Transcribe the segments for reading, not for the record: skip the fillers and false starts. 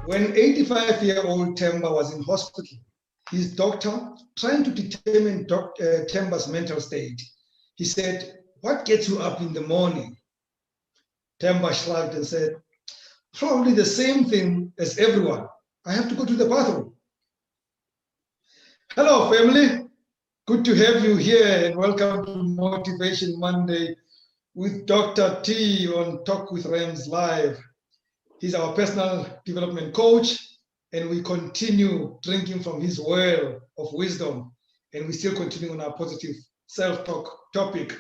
When 85-year-old Themba was in hospital, his doctor, trying to determine Themba's mental state, he said, "What gets you up in the morning?" Themba shrugged and said, "Probably the same thing as everyone. I have to go to the bathroom." Hello, family. Good to have you here and welcome to Motivation Monday with Dr. T on Talk with Rams Live. He's our personal development coach, and we continue drinking from his well of wisdom, and we still continue on our positive self-talk topic.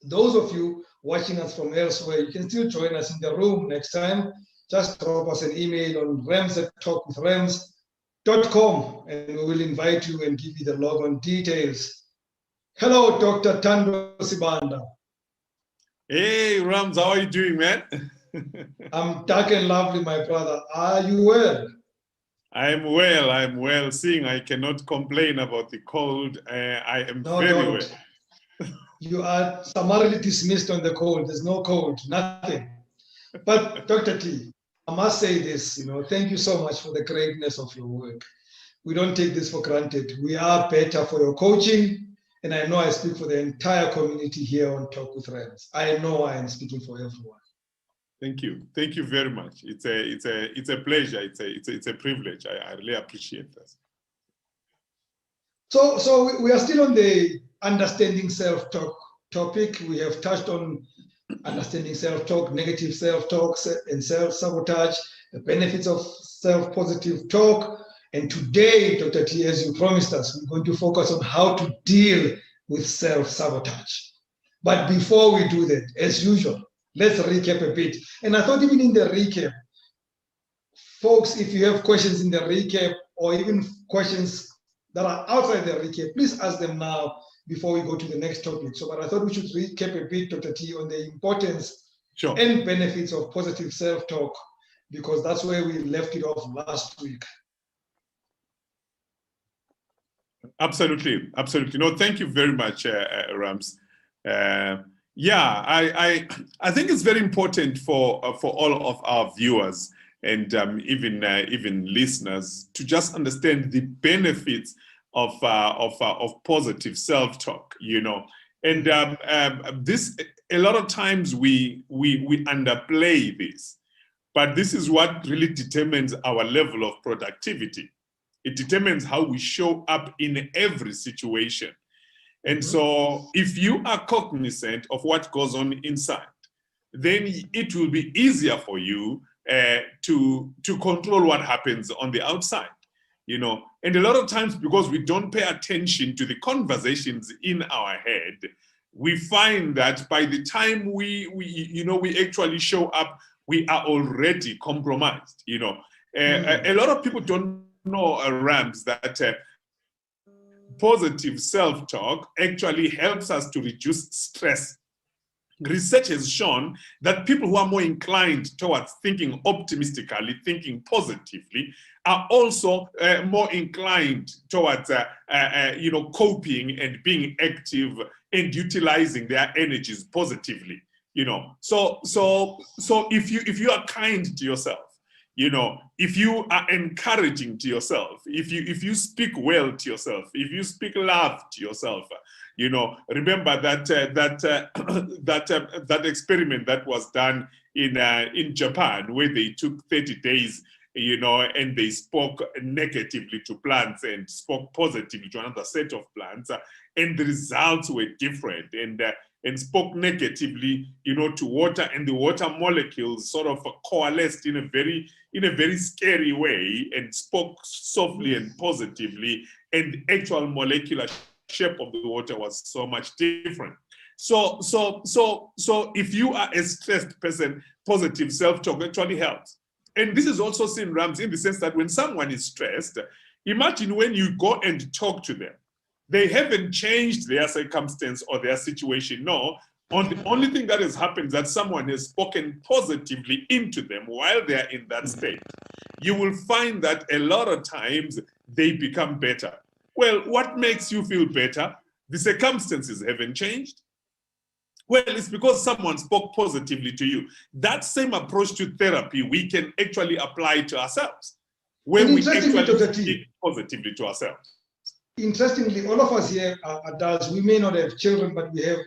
Those of you watching us from elsewhere, you can still join us in the room next time. Just drop us an email on rams@talkwithrams.com, and we will invite you and give you the login details. Hello, Dr. Thando Sibanda. Hey, Rams, how are you doing, man? I'm dark and lovely, my brother. Are you well? I'm well. Seeing I cannot complain about the cold. I am very well. You are summarily dismissed on the cold. There's no cold, nothing. But Dr. T, I must say this, thank you so much for the greatness of your work. We don't take this for granted. We are better for your coaching. And I know I speak for the entire community here on Talk with Rams. I know I am speaking for everyone. Thank you very much. It's a pleasure. It's a privilege. I really appreciate this. So we are still on the understanding self-talk topic. We have touched on understanding self-talk, negative self-talk, and self-sabotage, the benefits of self-positive talk. And today, Dr. T, as you promised us, we're going to focus on how to deal with self-sabotage. But before we do that, as usual, let's recap a bit. And I thought even in the recap, folks, if you have questions in the recap or even questions that are outside the recap, please ask them now before we go to the next topic. But I thought we should recap a bit, Dr. T, on the importance and benefits of positive self-talk, because that's where we left it off last week. Absolutely. No, thank you very much, Rams. Yeah, I think it's very important for all of our viewers and even listeners to just understand the benefits of positive self-talk. And this, a lot of times we underplay this, but this is what really determines our level of productivity. It determines how we show up in every situation. And so if you are cognizant of what goes on inside, then it will be easier for you to control what happens on the outside, And a lot of times, because we don't pay attention to the conversations in our head, we find that by the time we actually show up, we are already compromised, A lot of people don't know, Rams, that positive self-talk actually helps us to reduce stress. Research has shown that people who are more inclined towards thinking optimistically, thinking positively, are also more inclined towards coping and being active and utilizing their energies positively. So if you are kind to yourself, if you are encouraging to yourself, if you speak well to yourself, if you speak love to yourself, remember that experiment that was done in Japan, where they took 30 days, and they spoke negatively to plants and spoke positively to another set of plants, and the results were different. And spoke negatively, to water, and the water molecules sort of coalesced in a very scary way, and spoke softly and positively, and the actual molecular shape of the water was so much different. So if you are a stressed person, positive self-talk actually helps. And this is also seen, Rams, in the sense that when someone is stressed, imagine when you go and talk to them, they haven't changed their circumstance or their situation. No, the only thing that has happened is that someone has spoken positively into them while they are in that state. You will find that a lot of times they become better. Well, what makes you feel better? The circumstances haven't changed. Well, it's because someone spoke positively to you. That same approach to therapy, we can actually apply to ourselves, where we actually speak positively to ourselves. Interestingly, all of us here are adults. We may not have children, but we have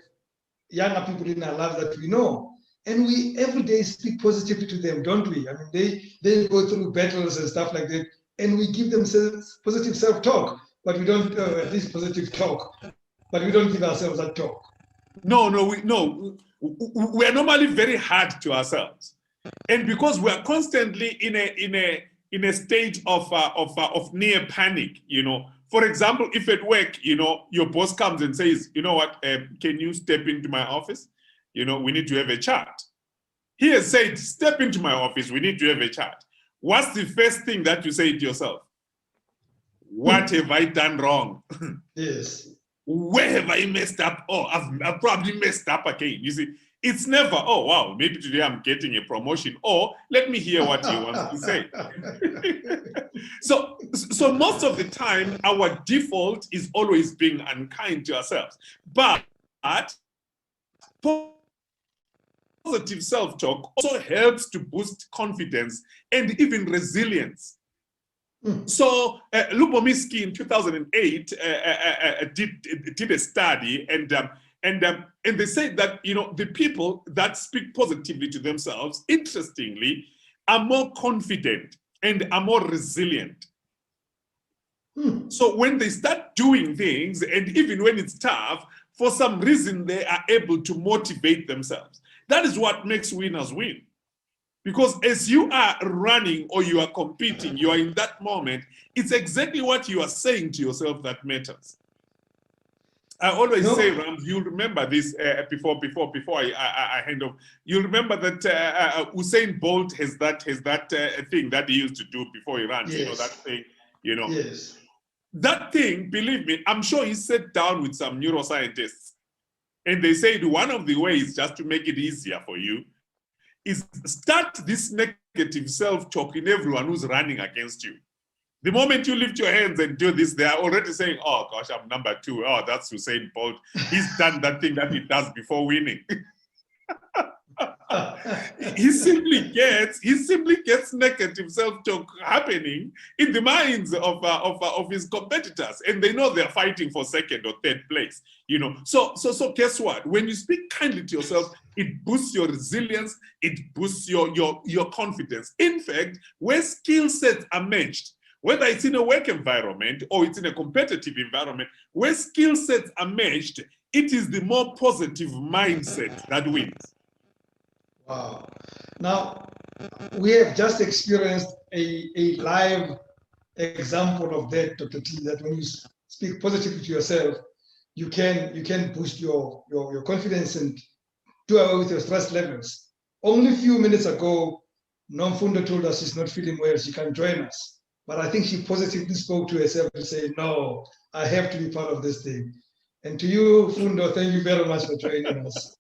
younger people in our lives that we know. And we every day speak positively to them, don't we? I mean, they go through battles and stuff like that, and we give them positive self-talk, but we don't, at least positive talk, but we don't give ourselves that talk. No, we are normally very hard to ourselves, and because we are constantly in a state of near panic, you know. For example, if at work, you know, your boss comes and says, you know what, can you step into my office? You know, we need to have a chat. He has said, step into my office, we need to have a chat. What's the first thing that you say to yourself? What have I done wrong? Yes. Where have I messed up? Oh, I've probably messed up again. You see, it's never, oh, wow, maybe today I'm getting a promotion. Or let me hear what he wants to say. So most of the time, our default is always being unkind to ourselves. But positive self-talk also helps to boost confidence and even resilience. So Lubomirsky in 2008 did a study, and they said that, you know, the people that speak positively to themselves, interestingly, are more confident and are more resilient. So when they start doing things, and even when it's tough, for some reason they are able to motivate themselves. That is what makes winners win. Because as you are running or you are competing, you are in that moment, it's exactly what you are saying to yourself that matters. I always say, Rams, you'll remember this before I hand off. You'll remember that Usain Bolt has that thing that he used to do before he runs. Yes. You know, that thing, you know. Yes. That thing, believe me, I'm sure he sat down with some neuroscientists, and they said one of the ways just to make it easier for you is start this negative self-talk in everyone who's running against you. The moment you lift your hands and do this, they are already saying, oh gosh, I'm number 2. Oh, that's Usain Bolt. He's done that thing that he does before winning. he simply gets negative self-talk happening in the minds of his competitors, and they know they're fighting for 2nd or 3rd place. You know, so guess what? When you speak kindly to yourself, it boosts your resilience, it boosts your confidence. In fact, where skill sets are matched, whether it's in a work environment or it's in a competitive environment, where skill sets are matched, it is the more positive mindset that wins. Wow. Now, we have just experienced a live example of that, Dr. T, that when you speak positively to yourself, you can boost your confidence and do away with your stress levels. Only a few minutes ago, Nomfundo told us she's not feeling well, she can't join us. But I think she positively spoke to herself to say, no, I have to be part of this thing. And to you, Fundo, thank you very much for joining us.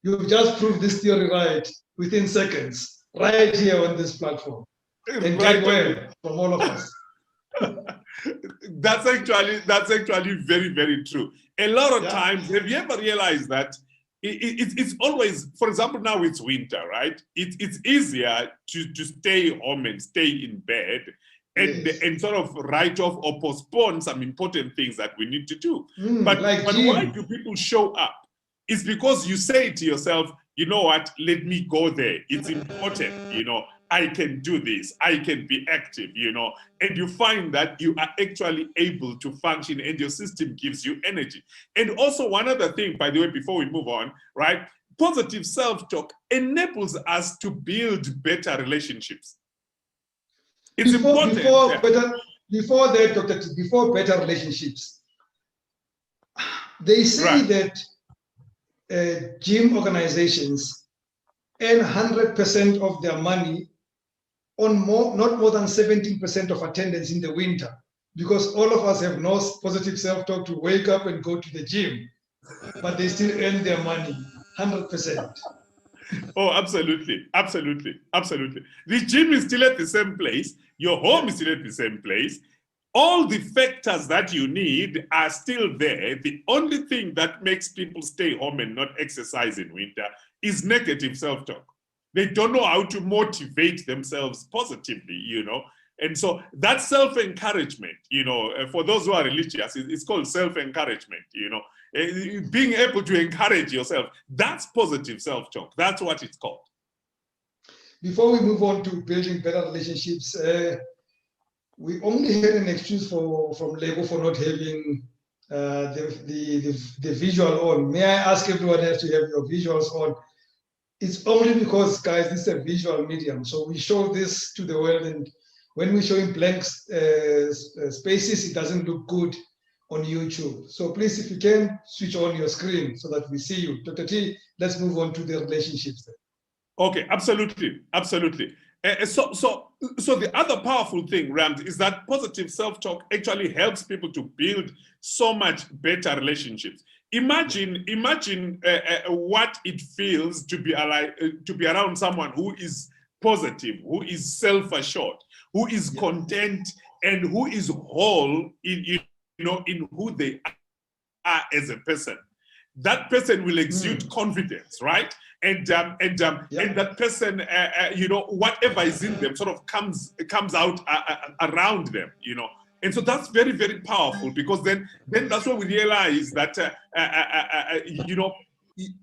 You've just proved this theory right within seconds, right here on this platform. And get well from all of us. That's actually very, very true. A lot of times, have you ever realized that it's always, for example, now it's winter, right? It's easier to stay home and stay in bed and sort of write off or postpone some important things that we need to do. But why do people show up? It's because you say to yourself, you know what, let me go there. It's important, you know, I can do this, I can be active, you know, and you find that you are actually able to function and your system gives you energy. And also one other thing, by the way, before we move on, right, positive self-talk enables us to build better relationships. It's important. Before that, Dr. T, before better relationships, they say that gym organizations earn 100% of their money on not more than 17% of attendance in the winter, because all of us have no positive self-talk to wake up and go to the gym, but they still earn their money 100%. Oh, absolutely, absolutely, absolutely. The gym is still at the same place. Your home is still at the same place. All the factors that you need are still there. The only thing that makes people stay home and not exercise in winter is negative self-talk. They don't know how to motivate themselves positively, you know. And so that's self-encouragement, you know, for those who are religious, it's called self-encouragement, you know. Being able to encourage yourself, that's positive self-talk. That's what it's called. Before we move on to building better relationships, we only had an excuse from Lego for not having the visual on. May I ask everyone else to have your visuals on? It's only because, guys, this is a visual medium. So we show this to the world, and when we show in blank spaces, it doesn't look good on YouTube. So please, if you can, switch on your screen so that we see you. Dr. T, let's move on to the relationships then. Okay, absolutely, absolutely. So the other powerful thing, Rams, is that positive self-talk actually helps people to build so much better relationships. Imagine what it feels to be around someone who is positive, who is self-assured, who is content, and who is whole in who they are as a person. That person will exude confidence, right? And that person, whatever is in them sort of comes out around them, you know. And so that's very, very powerful, because then that's when we realize that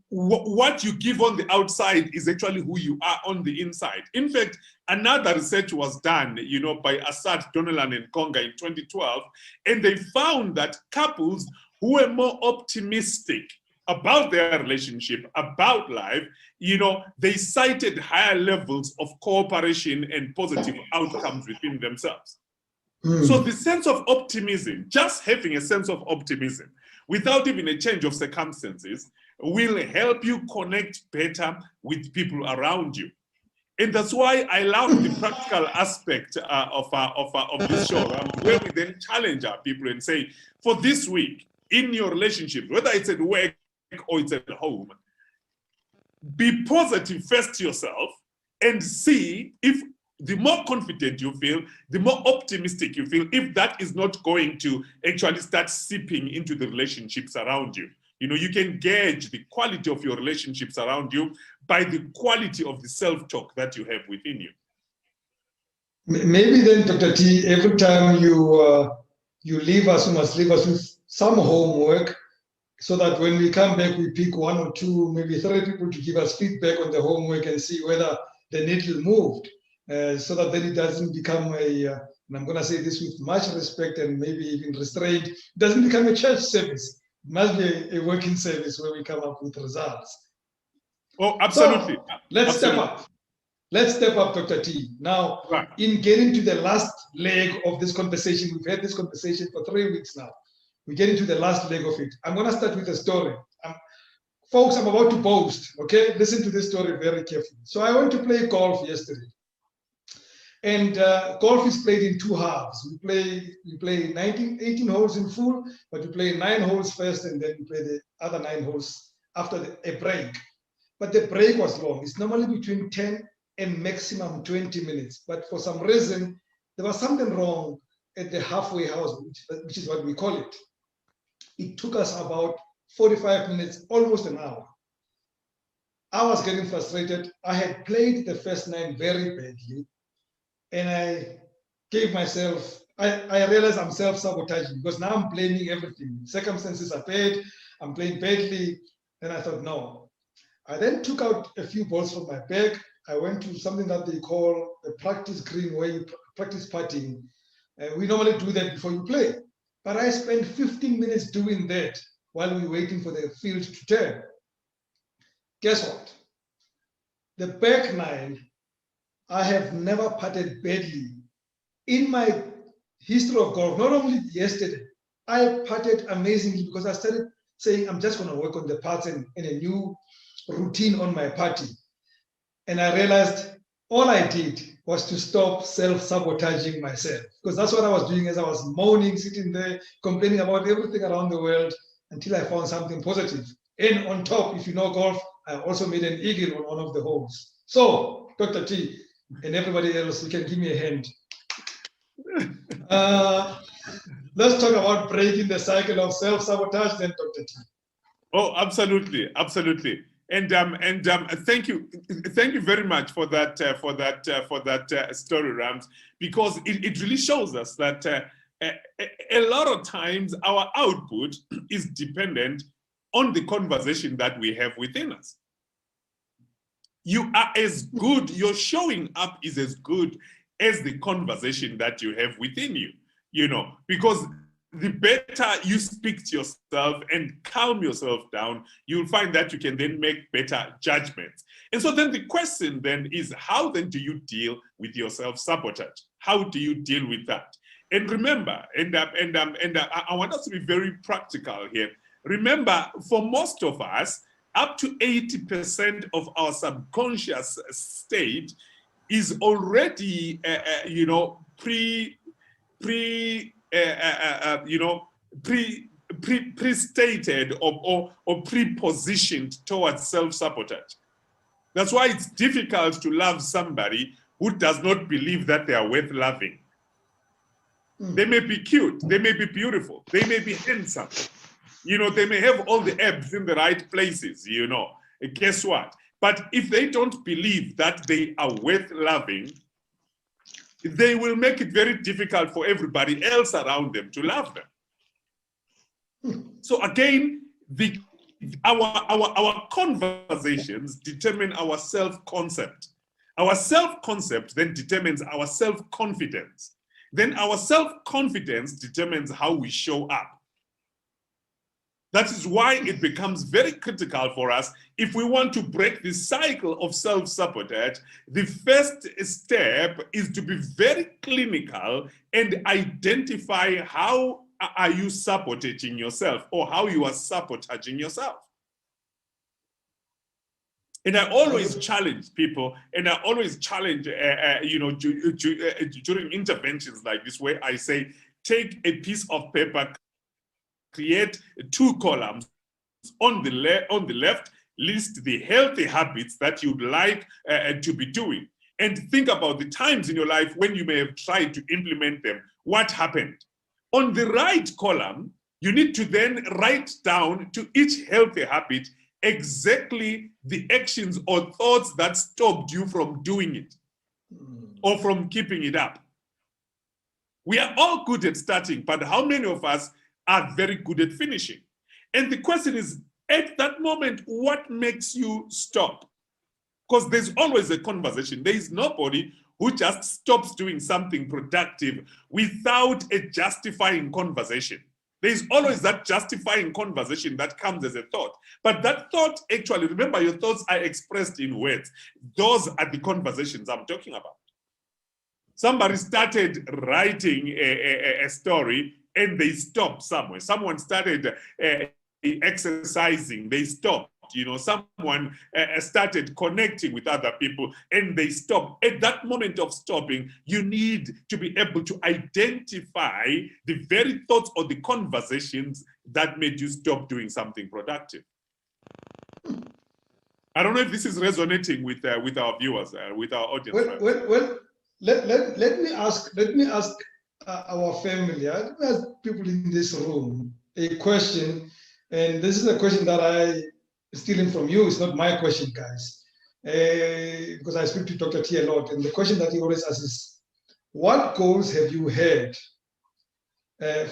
what you give on the outside is actually who you are on the inside. In fact, another research was done, you know, by Assad, Donnellan, and Conga in 2012, and they found that couples who were more optimistic about their relationship, about life, you know, they cited higher levels of cooperation and positive outcomes within themselves. So the sense of optimism, just having a sense of optimism without even a change of circumstances, will help you connect better with people around you. And that's why I love the practical aspect of this show, where we then challenge our people and say, for this week, in your relationship, whether it's at work or it's at home, be positive first yourself and see if the more confident you feel, the more optimistic you feel, if that is not going to actually start seeping into the relationships around you. You know, you can gauge the quality of your relationships around you by the quality of the self-talk that you have within you. Maybe then, Dr. T, every time you leave us, you must leave us with some homework, so that when we come back, we pick 1 or 2, maybe 3 people to give us feedback on the homework and see whether the needle moved, so that then it doesn't become and I'm going to say this with much respect and maybe even restraint, it doesn't become a church service. It must be a working service where we come up with results. Oh, absolutely. So, let's step up. Let's step up, Dr. T. Now, in getting to the last leg of this conversation, we've had this conversation for 3 weeks now. We get into the last leg of it. I'm going to start with a story. Folks, I'm about to boast, okay? Listen to this story very carefully. So I went to play golf yesterday. And golf is played in 2 halves. We play 18 holes in full, but we play 9 holes first, and then we play the other 9 holes after a break. But the break was long. It's normally between 10 and maximum 20 minutes. But for some reason, there was something wrong at the halfway house, which is what we call it. It took us about 45 minutes, almost an hour. I was getting frustrated. I had played the first 9 very badly, and I gave myself, I realized I'm self-sabotaging, because now I'm blaming everything. Circumstances are bad, I'm playing badly, and I thought, no. I then took out a few balls from my bag. I went to something that they call a practice green, where you practice putting. We normally do that before you play. But I spent 15 minutes doing that while we were waiting for the field to turn. Guess what? The back 9, I have never putted badly. In my history of golf, not only yesterday, I putted amazingly, because I started saying, I'm just going to work on the parts and a new routine on my party. And I realized all I did was to stop self-sabotaging myself, because that's what I was doing as I was moaning, sitting there, complaining about everything around the world until I found something positive. And on top, if you know golf, I also made an eagle on one of the holes. So, Dr. T and everybody else, you can give me a hand. Let's talk about breaking the cycle of self-sabotage, then Dr. T. Oh, absolutely, absolutely. And thank you very much for that story, Rams, because it really shows us that a lot of times our output is dependent on the conversation that we have within us. You are as good, your showing up is as good as the conversation that you have within you, you know, because the better you speak to yourself and calm yourself down, you'll find that you can then make better judgments. And so then the question then is, how then do you deal with your self-sabotage? How do you deal with that? And remember, I want us to be very practical here. Remember, for most of us, up to 80% of our subconscious state is already, pre-stated or pre-positioned towards self-sabotage. That's why it's difficult to love somebody who does not believe that they are worth loving. They may be cute, they may be beautiful, they may be handsome, you know, they may have all the abs in the right places, you know. And guess what? But if they don't believe that they are worth loving, they will make it very difficult for everybody else around them to love them. So again, our conversations determine our self-concept. Our self-concept then determines our self-confidence. Then our self-confidence determines how we show up. That is why it becomes very critical for us. If we want to break the cycle of self-sabotage, the first step is to be very clinical and identify how are you sabotaging yourself or how you are sabotaging yourself. And I always challenge people, and I always challenge, during interventions like this, where I say, take a piece of paper, create 2 columns. On the left, list the healthy habits that you'd like to be doing. And think about the times in your life when you may have tried to implement them. What happened? On the right column, you need to then write down to each healthy habit exactly the actions or thoughts that stopped you from doing it or from keeping it up. We are all good at starting, but how many of us are very good at finishing? And the question is, at that moment, what makes you stop? Because there's always a conversation. There is nobody who just stops doing something productive without a justifying conversation. There's always that justifying conversation that comes as a thought. But that thought, actually, remember, your thoughts are expressed in words. Those are the conversations I'm talking about. Somebody started writing a story and they stopped somewhere. Someone started exercising, they stopped. You know, someone started connecting with other people and they stopped. At that moment of stopping, you need to be able to identify the very thoughts or the conversations that made you stop doing something productive. I don't know if this is resonating with our viewers, with our audience. Well, let me ask our family, let me ask people in this room a question, and this is a question that I stealing from you. It's not my question, guys, because I speak to Dr. T a lot, and the question that he always asks is, what goals have you had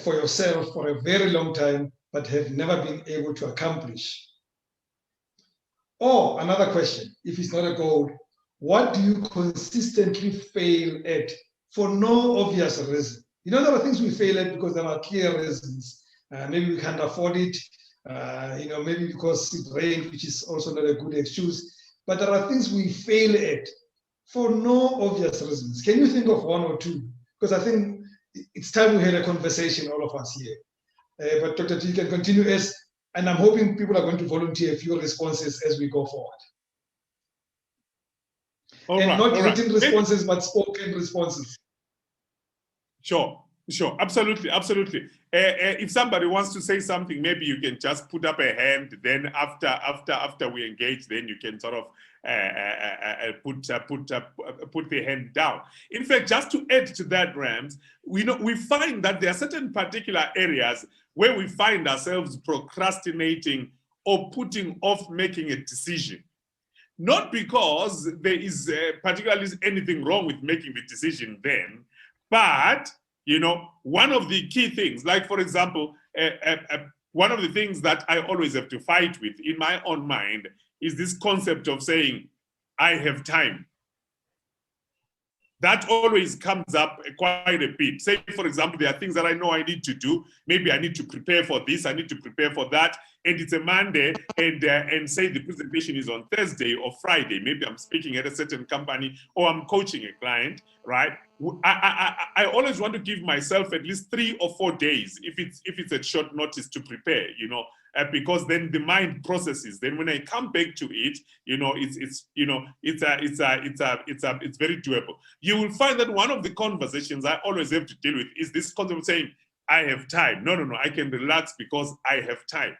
for yourself for a very long time but have never been able to accomplish? Or another question, if it's not a goal, what do you consistently fail at for no obvious reason? You know, there are things we fail at because there are clear reasons. Maybe we can't afford it, maybe because it rained, which is also not a good excuse. But there are things we fail at for no obvious reasons. Can you think of 1 or 2? Because I think it's time we had a conversation, all of us here. But Dr. T, you can continue as And I'm hoping people are going to volunteer a few responses as we go forward. Not written responses, but spoken responses. Sure, absolutely. If somebody wants to say something, maybe you can just put up a hand. Then after we engage, then you can sort of put the hand down. In fact, just to add to that, Rams, we find that there are certain particular areas where we find ourselves procrastinating or putting off making a decision. Not because there is particularly anything wrong with making the decision then, but, one of the key things, like for example, one of the things that I always have to fight with in my own mind is this concept of saying, I have time. That always comes up quite a bit. Say, for example, there are things that I know I need to do. Maybe I need to prepare for this, I need to prepare for that. And it's a Monday, and say the presentation is on Thursday or Friday. Maybe I'm speaking at a certain company or I'm coaching a client, right? I always want to give myself at least 3 or 4 days, if it's at short notice, to prepare, because then the mind processes. Then when I come back to it, it's very doable. You will find that one of the conversations I always have to deal with is this concept of saying, I have time. No, I can relax because I have time.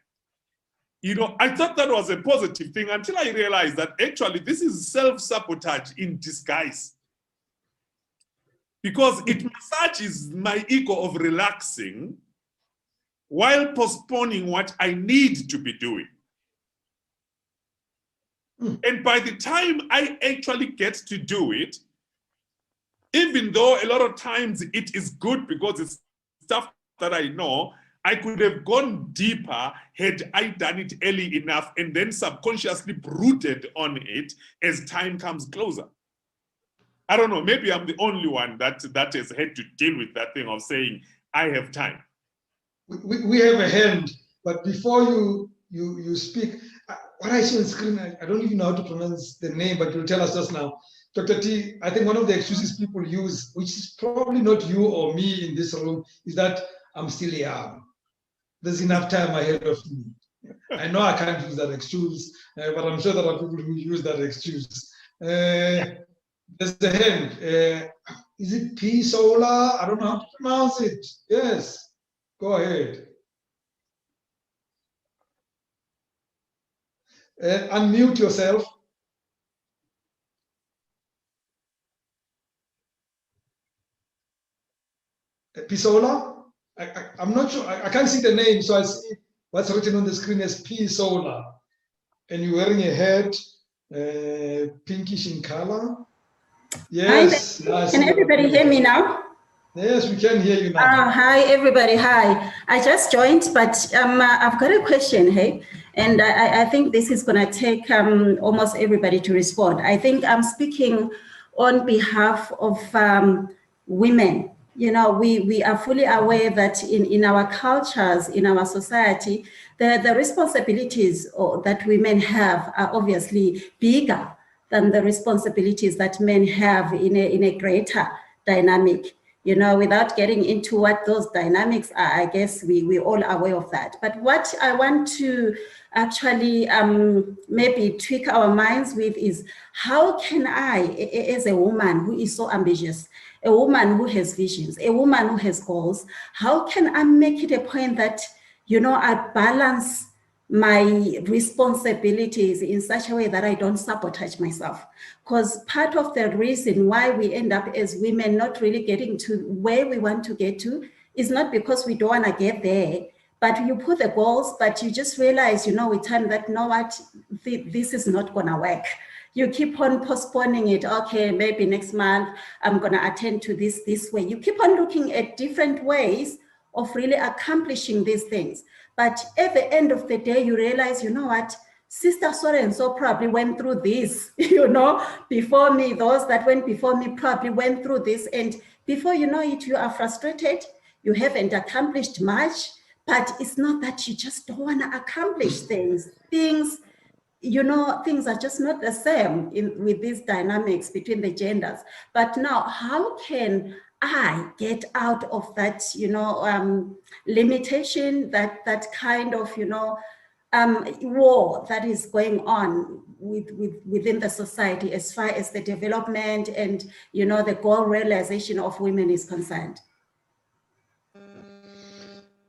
I thought that was a positive thing until I realized that actually this is self-sabotage in disguise. Because it massages my ego of relaxing while postponing what I need to be doing. And by the time I actually get to do it, even though a lot of times it is good because it's stuff that I know, I could have gone deeper had I done it early enough and then subconsciously brooded on it as time comes closer. I don't know, maybe I'm the only one that has had to deal with that thing of saying, I have time. We have a hand, but before you speak, what I see on screen, I don't even know how to pronounce the name, but you'll tell us just now. Dr. T, I think one of the excuses people use, which is probably not you or me in this room, is that I'm still young. There's enough time ahead of me. I know I can't use that excuse, but I'm sure there are people who use that excuse. There's the hand. Is it P Solar? I don't know how to pronounce it. Yes, go ahead. Unmute yourself. P Solar? I'm not sure. I can't see the name, so I see what's written on the screen as P Solar. And you're wearing a hat, pinkish in color. Yes. Can everybody hear me now? Yes, we can hear you now. Hi, everybody. Hi. I just joined, but I've got a question, hey? And I think this is going to take almost everybody to respond. I think I'm speaking on behalf of women. We are fully aware that in our cultures, in our society, the responsibilities that women have are obviously bigger than the responsibilities that men have in a greater dynamic. Without getting into what those dynamics are, I guess we're all aware of that. But what I want to actually maybe tweak our minds with is, how can I, as a woman who is so ambitious, a woman who has visions, a woman who has goals, how can I make it a point that, I balance my responsibilities in such a way that I don't sabotage myself? Because part of the reason why we end up as women not really getting to where we want to get to is not because we don't want to get there, but you put the goals, but you just realize, with time that, this is not going to work. You keep on postponing it. Okay, maybe next month I'm going to attend to this way. You keep on looking at different ways of really accomplishing these things. But at the end of the day, you realize, Sister so-and-so probably went through this, before me. Those that went before me probably went through this. And before you know it, you are frustrated. You haven't accomplished much, but it's not that you just don't want to accomplish things. Things are just not the same with these dynamics between the genders. But now, how can I get out of that, limitation, that kind of, war that is going on within the society as far as the development and, you know, the goal realization of women is concerned?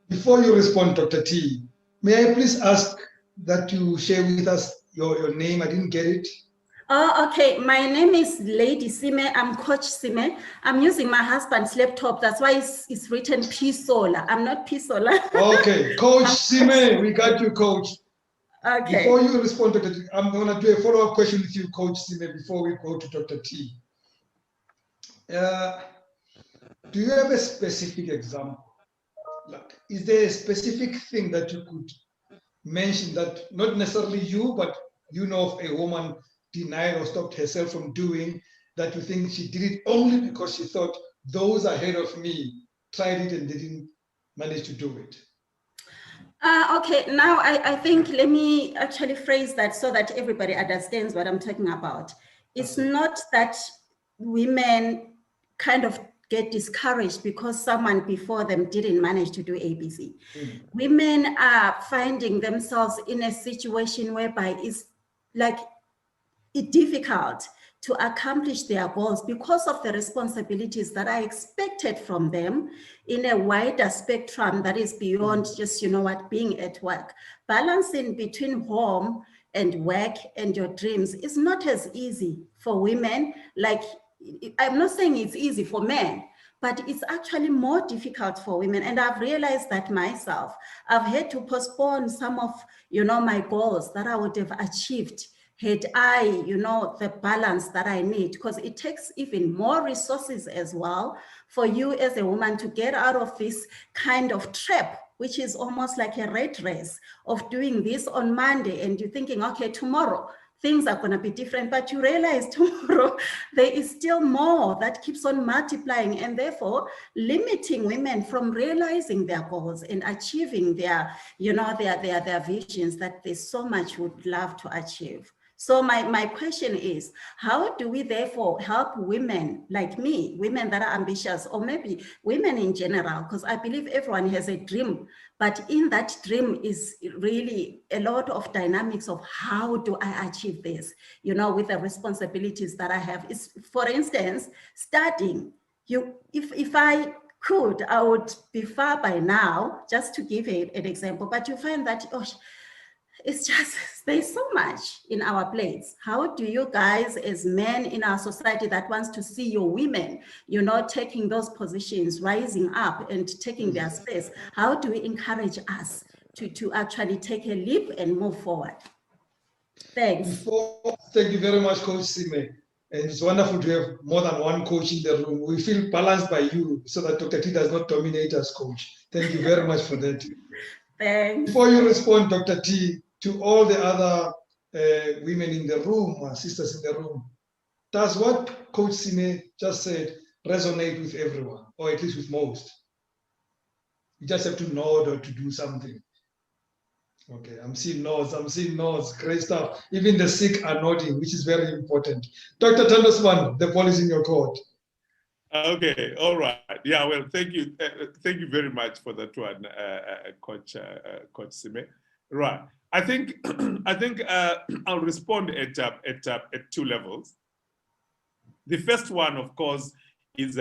Before you respond, Dr. T, may I please ask that you share with us your name? I didn't get it. Oh, okay. My name is Lady Sime. I'm Coach Sime. I'm using my husband's laptop. That's why it's written P Sola. I'm not P Sola. Okay, Coach Sime, we got you, Coach. Okay. Before you respond, Dr. T, I'm going to do a follow-up question with you, Coach Sime, before we go to Dr. T. Do you have a specific example? Like, is there a specific thing that you could mention that not necessarily you, but you know of a woman denied or stopped herself from doing that you think she did it only because she thought those ahead of me tried it and didn't manage to do it? Okay, now I think let me actually phrase that so that everybody understands what I'm talking about. It's not that women kind of get discouraged because someone before them didn't manage to do ABC. Women are finding themselves in a situation whereby it's like it's difficult to accomplish their goals because of the responsibilities that are expected from them in a wider spectrum that is beyond just, you know what, being at work. Balancing between home and work and your dreams is not as easy for women. Like, I'm not saying it's easy for men, but it's actually more difficult for women. And I've realized that myself. I've had to postpone some of, you know, my goals that I would have achieved had I, you know, the balance that I need, because it takes even more resources as well for you as a woman to get out of this kind of trap, which is almost like a rat race of doing this on Monday and you're thinking, okay, tomorrow things are going to be different, but you realize tomorrow there is still more that keeps on multiplying and therefore limiting women from realizing their goals and achieving their, you know, their visions that they so much would love to achieve. So my question is, how do we therefore help women like me, women that are ambitious, or maybe women in general, because I believe everyone has a dream, but in that dream is really a lot of dynamics of how do I achieve this, you know, with the responsibilities that I have. Is, for instance, studying. If I could, I would be far by now, just to give an example, but you find that, oh, it's just, there's so much in our plates. How do you guys as men in our society that wants to see your women, you know, taking those positions, rising up and taking their space, how do we encourage us to actually take a leap and move forward? Thanks. Thank you very much, Coach Sime. And it's wonderful to have more than one coach in the room. We feel balanced by you so that Dr. T does not dominate us, Coach. Thank you very much for that. Thanks. Before you respond, Dr. T, to all the other women in the room, sisters in the room, does what Coach Sime just said resonate with everyone, or at least with most? You just have to nod or to do something. Okay, I'm seeing nods, great stuff. Even the sick are nodding, which is very important. Dr. Thando Sibanda, the ball is in your court. Okay, all right. Yeah, well, thank you very much for that one, Coach Sime. Right. I think I'll respond at two levels. The first one, of course, is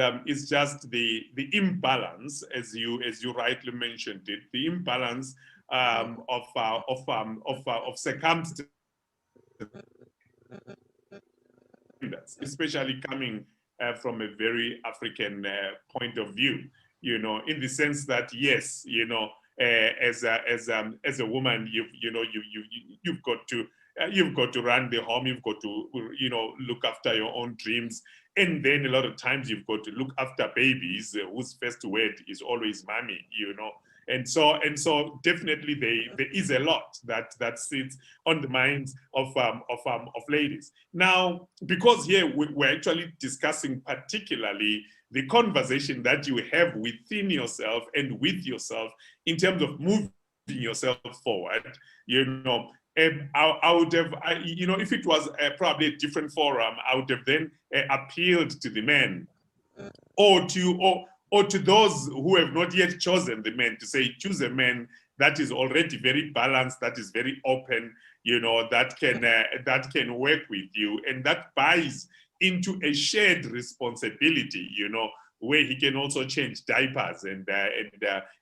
just the imbalance, as you rightly mentioned it, the imbalance of circumstances, especially coming from a very African point of view. You know, in the sense that yes, you know, as a woman, you've got to run the home, you've got to, you know, look after your own dreams, and then a lot of times you've got to look after babies whose first word is always mommy, you know. And so definitely there is a lot that sits on the minds of ladies. Now, because here we're actually discussing particularly the conversation that you have within yourself and with yourself in terms of moving yourself forward, you know, I would have, you know, if it was probably a different forum, I would have then appealed to the men or to those who have not yet chosen the men, to say, choose a man that is already very balanced, that is very open, you know, that can work with you, and that buys into a shared responsibility, you know, where he can also change diapers and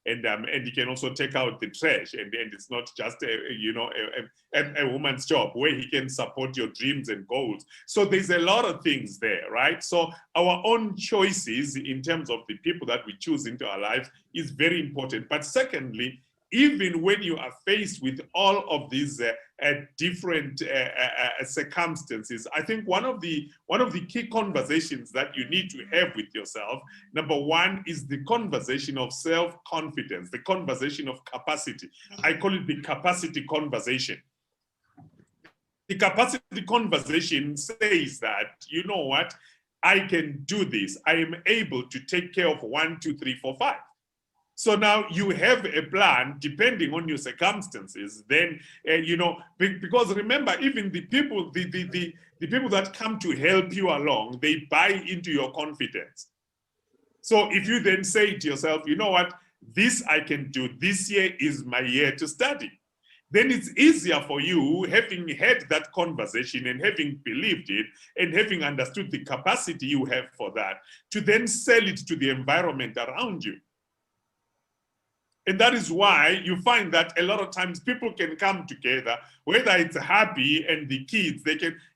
he can also take out the trash, and it's not just a woman's job, where he can support your dreams and goals. So there's a lot of things there, right? So our own choices in terms of the people that we choose into our lives is very important. But secondly, even when you are faced with all of these different circumstances, I think one of the key conversations that you need to have with yourself, number one, is the conversation of self-confidence, the conversation of capacity. I call it the capacity conversation. The capacity conversation says that, you know what, I can do this. I am able to take care of 1, 2, 3, 4, 5. So now you have a plan depending on your circumstances. Then you know, because remember, even the people that come to help you along, they buy into your confidence. So if you then say to yourself, you know what, this I can do. This year is my year to study. Then it's easier for you, having had that conversation and having believed it and having understood the capacity you have for that, to then sell it to the environment around you. And that is why you find that a lot of times people can come together, whether it's happy and the kids,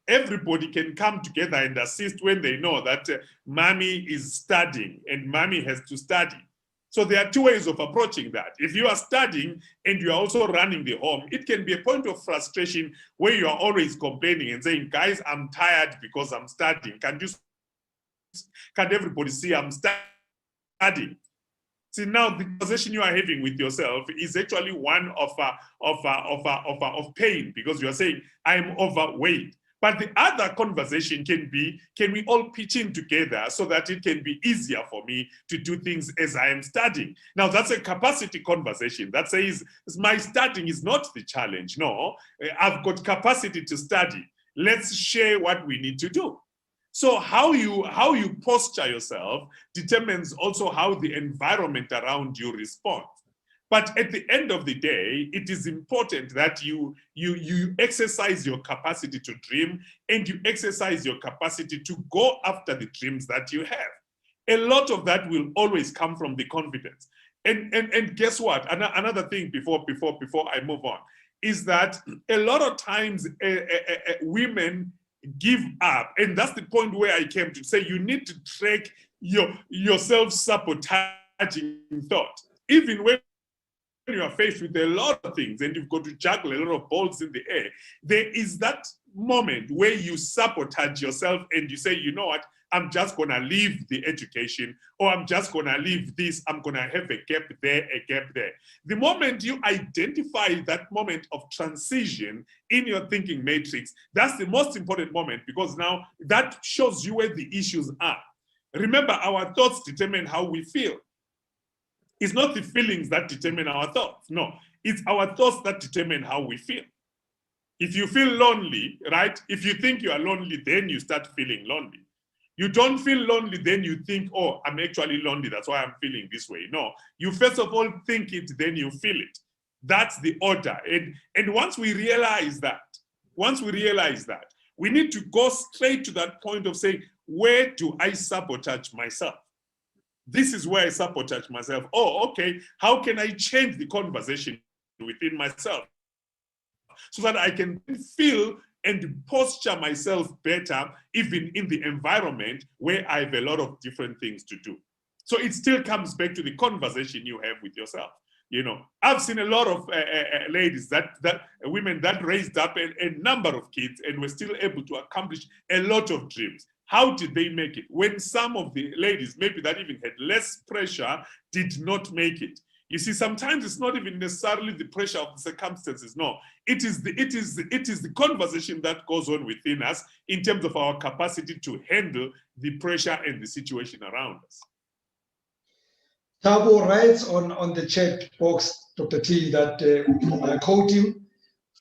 everybody can come together and assist when they know that mommy is studying and mommy has to study. So there are two ways of approaching that. If you are studying and you are also running the home, it can be a point of frustration where you are always complaining and saying, guys, I'm tired because I'm studying. Can't everybody see I'm studying? See, now the conversation you are having with yourself is actually one of pain, because you are saying, I'm overweight. But the other conversation can be, can we all pitch in together so that it can be easier for me to do things as I am studying? Now, that's a capacity conversation that says, my studying is not the challenge. No, I've got capacity to study. Let's share what we need to do. So how you posture yourself determines also how the environment around you responds. But at the end of the day, it is important that you exercise your capacity to dream, and you exercise your capacity to go after the dreams that you have. A lot of that will always come from the confidence. And guess what? Another thing before I move on is that a lot of times women give up, and that's the point where I came to say you need to track your self-sabotaging thought. Even when you are faced with a lot of things and you've got to juggle a lot of balls in the air, there is that moment where you sabotage yourself and you say, you know what, I'm just going to leave the education, or I'm just going to leave this, I'm going to have a gap there, a gap there. The moment you identify that moment of transition in your thinking matrix, that's the most important moment, because now that shows you where the issues are. Remember, our thoughts determine how we feel. It's not the feelings that determine our thoughts. No, it's our thoughts that determine how we feel. If you feel lonely, right? If you think you are lonely, then you start feeling lonely. You don't feel lonely, then you think, oh, I'm actually lonely, that's why I'm feeling this way. No, you first of all think it, then you feel it. That's the order. And once we realize that, we need to go straight to that point of saying, where do I sabotage myself? This is where I sabotage myself. Oh, okay, how can I change the conversation within myself so that I can feel and posture myself better, even in the environment where I have a lot of different things to do? So it still comes back to the conversation you have with yourself. You know, I've seen a lot of ladies, women that raised up a number of kids and were still able to accomplish a lot of dreams. How did they make it? When some of the ladies, maybe that even had less pressure, did not make it. You see, sometimes it's not even necessarily the pressure of the circumstances. No, it is the conversation that goes on within us in terms of our capacity to handle the pressure and the situation around us. Thabo writes on the chat box, Dr. T, that I quote him,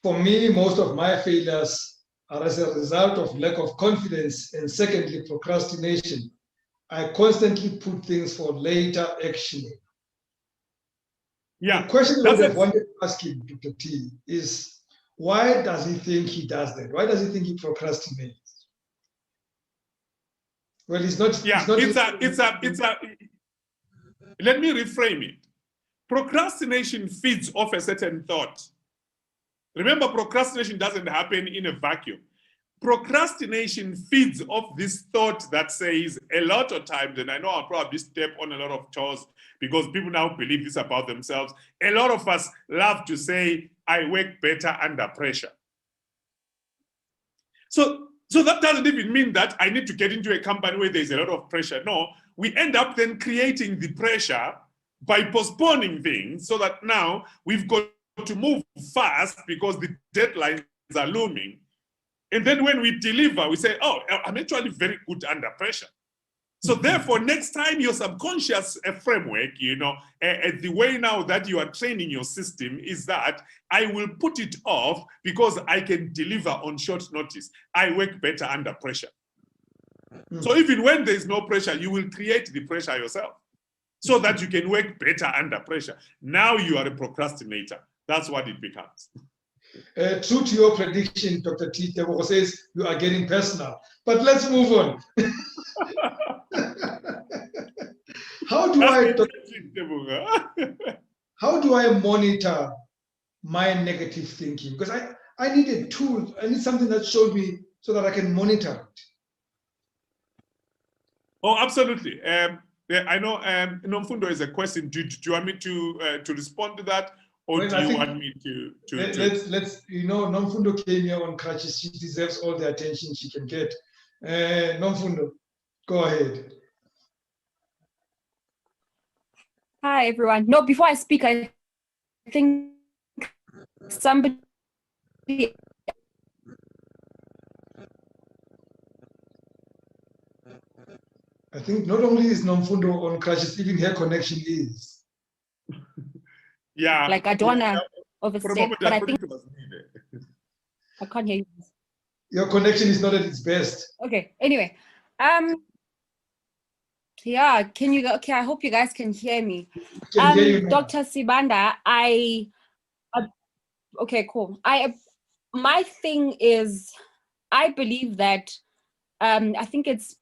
for me, most of my failures are as a result of lack of confidence, and secondly, procrastination. I constantly put things for later action. Yeah. The question I would That's have wanted to ask him, Dr. T, is why does he think he does that? Why does he think he procrastinates? Well, it's not. Yeah, let me reframe it. Procrastination feeds off a certain thought. Remember, procrastination doesn't happen in a vacuum. Procrastination feeds off this thought that says a lot of times, and I know I'll probably step on a lot of toes because people now believe this about themselves. A lot of us love to say, I work better under pressure. So that doesn't even mean that I need to get into a company where there's a lot of pressure. No, we end up then creating the pressure by postponing things so that now we've got to move fast because the deadlines are looming. And then when we deliver, we say, oh, I'm actually very good under pressure. So therefore, next time your subconscious framework, the way now that you are training your system is that I will put it off because I can deliver on short notice. I work better under pressure. So even when there's no pressure, you will create the pressure yourself so that you can work better under pressure. Now you are a procrastinator. That's what it becomes. True to your prediction, Dr. T, Tebogo says you are getting personal. But let's move on. How do I monitor my negative thinking? Because I need a tool. I need something that shows me so that I can monitor it. Oh, absolutely. I know Nomfundo is a question. Do you want me to respond to that? Or do you want me to let's Nomfundo came here on crutches. She deserves all the attention she can get. Nomfundo, go ahead. Hi everyone. No, before I speak, I think somebody. I think not only is Nomfundo on crutches, even her connection is. Yeah. Like I don't want to overstep, but I think I can't hear you. Your connection is not at its best. Okay. Anyway, yeah. Can you? Okay. I hope you guys can hear me. Can hear you now. Dr. Sibanda, okay, cool. My thing is, I believe that. I think it's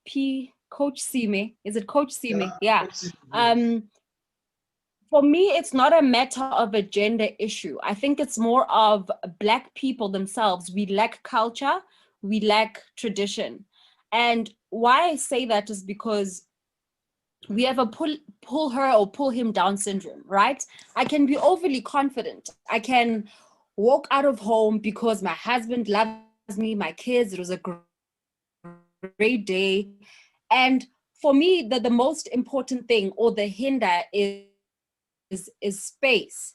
Coach Sime. Is it Coach Sime? Yeah. For me, it's not a matter of a gender issue. I think it's more of Black people themselves. We lack culture, we lack tradition. And why I say that is because we have a pull her or pull him down syndrome, right? I can be overly confident. I can walk out of home because my husband loves me, my kids, it was a great day. And for me, the most important thing or the hinder is space.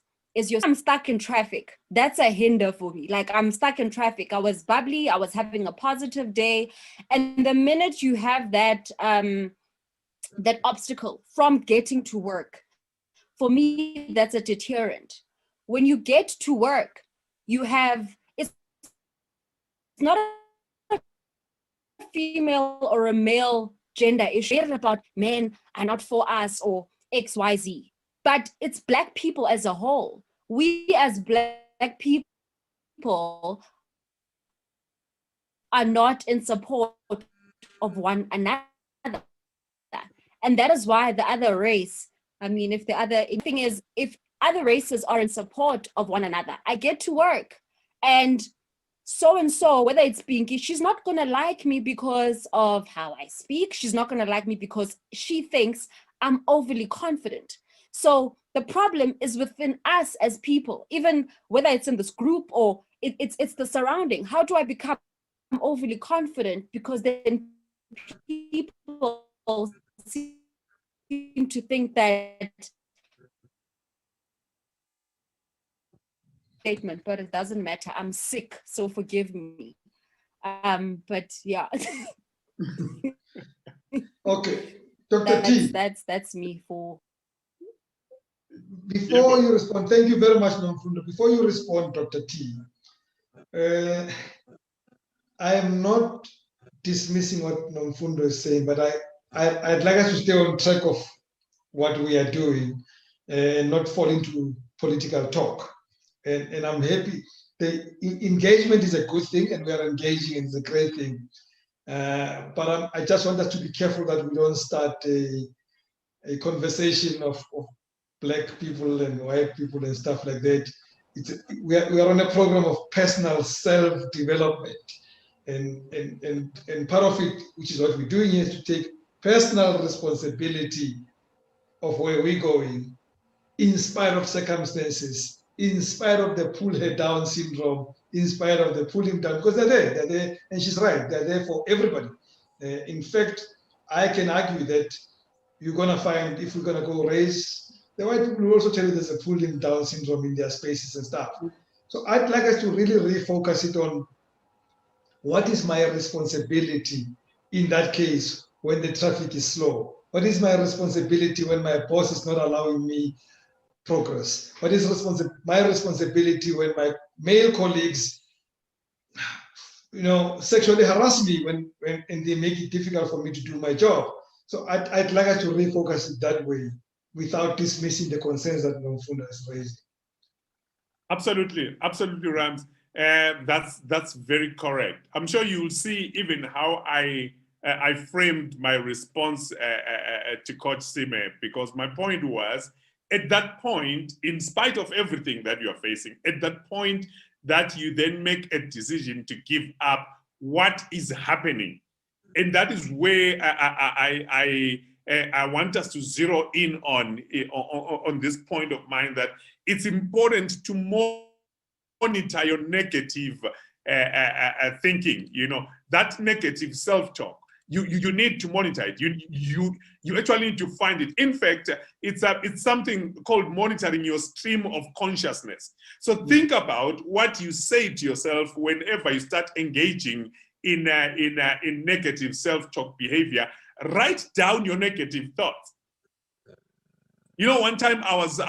I'm stuck in traffic. That's a hinder for me. Like I'm stuck in traffic. I was bubbly. I was having a positive day. And the minute you have that, that obstacle from getting to work, for me, that's a deterrent. When you get to work, it's not a female or a male gender issue. It's about men are not for us or XYZ. But it's Black people as a whole. We as Black people are not in support of one another. And that is why the other race, if other races are in support of one another, I get to work and so, whether it's Pinky, she's not going to like me because of how I speak. She's not going to like me because she thinks I'm overly confident. So the problem is within us as people, even whether it's in this group or it's the surrounding. How do I become overly confident? Because then people seem to think that statement, but it doesn't matter. I'm sick, so forgive me. But yeah. Okay, Dr. T. That's me for. Before you respond, thank you very much, Nomfundo. Before you respond, Dr. T, I am not dismissing what Nomfundo is saying, but I'd like us to stay on track of what we are doing and not fall into political talk. And I'm happy. The engagement is a good thing, and we are engaging, and it's a great thing. But I just want us to be careful that we don't start a conversation of Black people and white people and stuff like that. We are on a program of personal self-development. And part of it, which is what we're doing, is to take personal responsibility of where we're going, in spite of circumstances, in spite of the pull her down syndrome, in spite of the pulling down, because they're there, and she's right, they're there for everybody. In fact, I can argue that you're gonna find, if we're gonna go race, the white people will also tell you there's a pulling down syndrome in their spaces and stuff. So I'd like us to really refocus it on what is my responsibility in that case when the traffic is slow? What is my responsibility when my boss is not allowing me progress? What is my responsibility when my male colleagues, sexually harass me and they make it difficult for me to do my job? So I'd like us to refocus it that way without dismissing the concerns that Nomfunda has raised. Absolutely, Rams. That's very correct. I'm sure you will see even how I framed my response to Coach Sime, because my point was, at that point, in spite of everything that you are facing, at that point that you then make a decision to give up what is happening. And that is where I want us to zero in on this point of mine, that it's important to monitor your negative thinking, that negative self-talk. You need to monitor it. You actually need to find it. In fact, it's something called monitoring your stream of consciousness. So think about what you say to yourself whenever you start engaging in negative self-talk behavior. Write down your negative thoughts. One time I was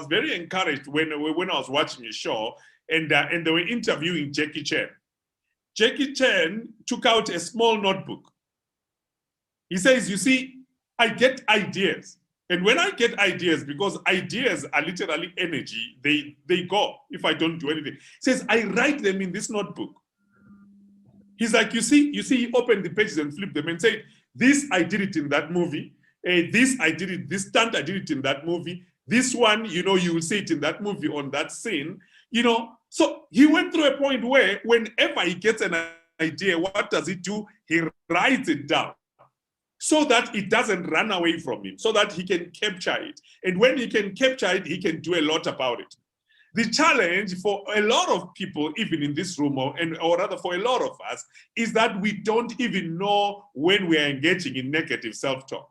very encouraged when I was watching a show and they were interviewing Jackie Chan. Jackie Chan took out a small notebook. He says, you see, I get ideas. And when I get ideas, because ideas are literally energy, they go if I don't do anything. He says, I write them in this notebook. He's like, you see, he opened the pages and flipped them and said, this, I did it in that movie. This, I did it, this stunt, I did it in that movie. This one, you will see it in that movie on that scene. So he went through a point where whenever he gets an idea, what does he do? He writes it down so that it doesn't run away from him, so that he can capture it. And when he can capture it, he can do a lot about it. The challenge for a lot of people, even in this room, or rather for a lot of us, is that we don't even know when we are engaging in negative self-talk.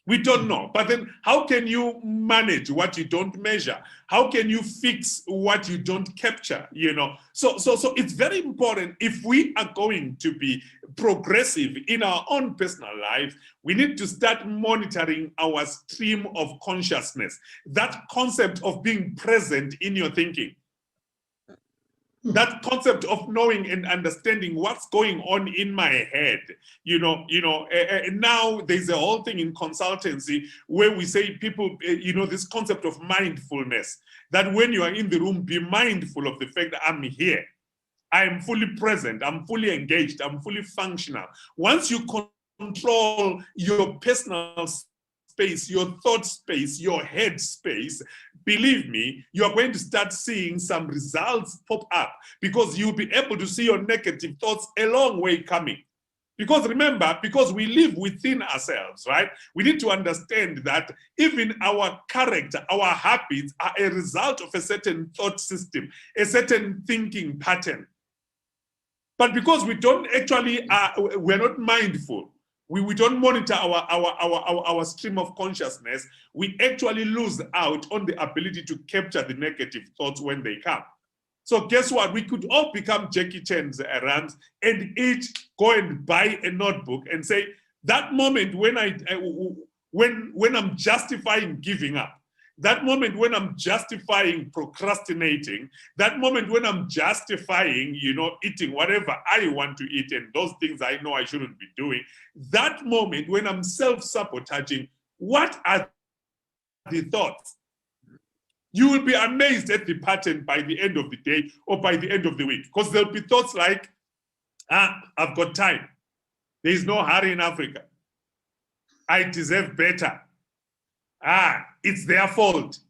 We don't know. But then how can you manage what you don't measure? How can you fix what you don't capture? So it's very important, if we are going to be progressive in our own personal life, we need to start monitoring our stream of consciousness. That concept of being present in your thinking. That concept of knowing and understanding what's going on in my head, now there's a whole thing in consultancy where we say people, this concept of mindfulness, that when you are in the room, be mindful of the fact that I'm here. I am fully present, I'm fully engaged, I'm fully functional. Once you control your personal space, your thought space, your head space, believe me, you are going to start seeing some results pop up, because you'll be able to see your negative thoughts a long way coming. Because remember, because we live within ourselves, right? We need to understand that even our character, our habits are a result of a certain thought system, a certain thinking pattern. But because we don't actually, we're not mindful, we don't monitor our stream of consciousness, we actually lose out on the ability to capture the negative thoughts when they come. So guess what? We could all become Jackie Chan's Rams and each go and buy a notebook and say, that moment when when I'm justifying giving up, that moment when I'm justifying procrastinating, that moment when I'm justifying, eating whatever I want to eat and those things I know I shouldn't be doing, that moment when I'm self-sabotaging, what are the thoughts? You will be amazed at the pattern by the end of the day or by the end of the week, because there'll be thoughts like, I've got time. There is no hurry in Africa. I deserve better. It's their fault.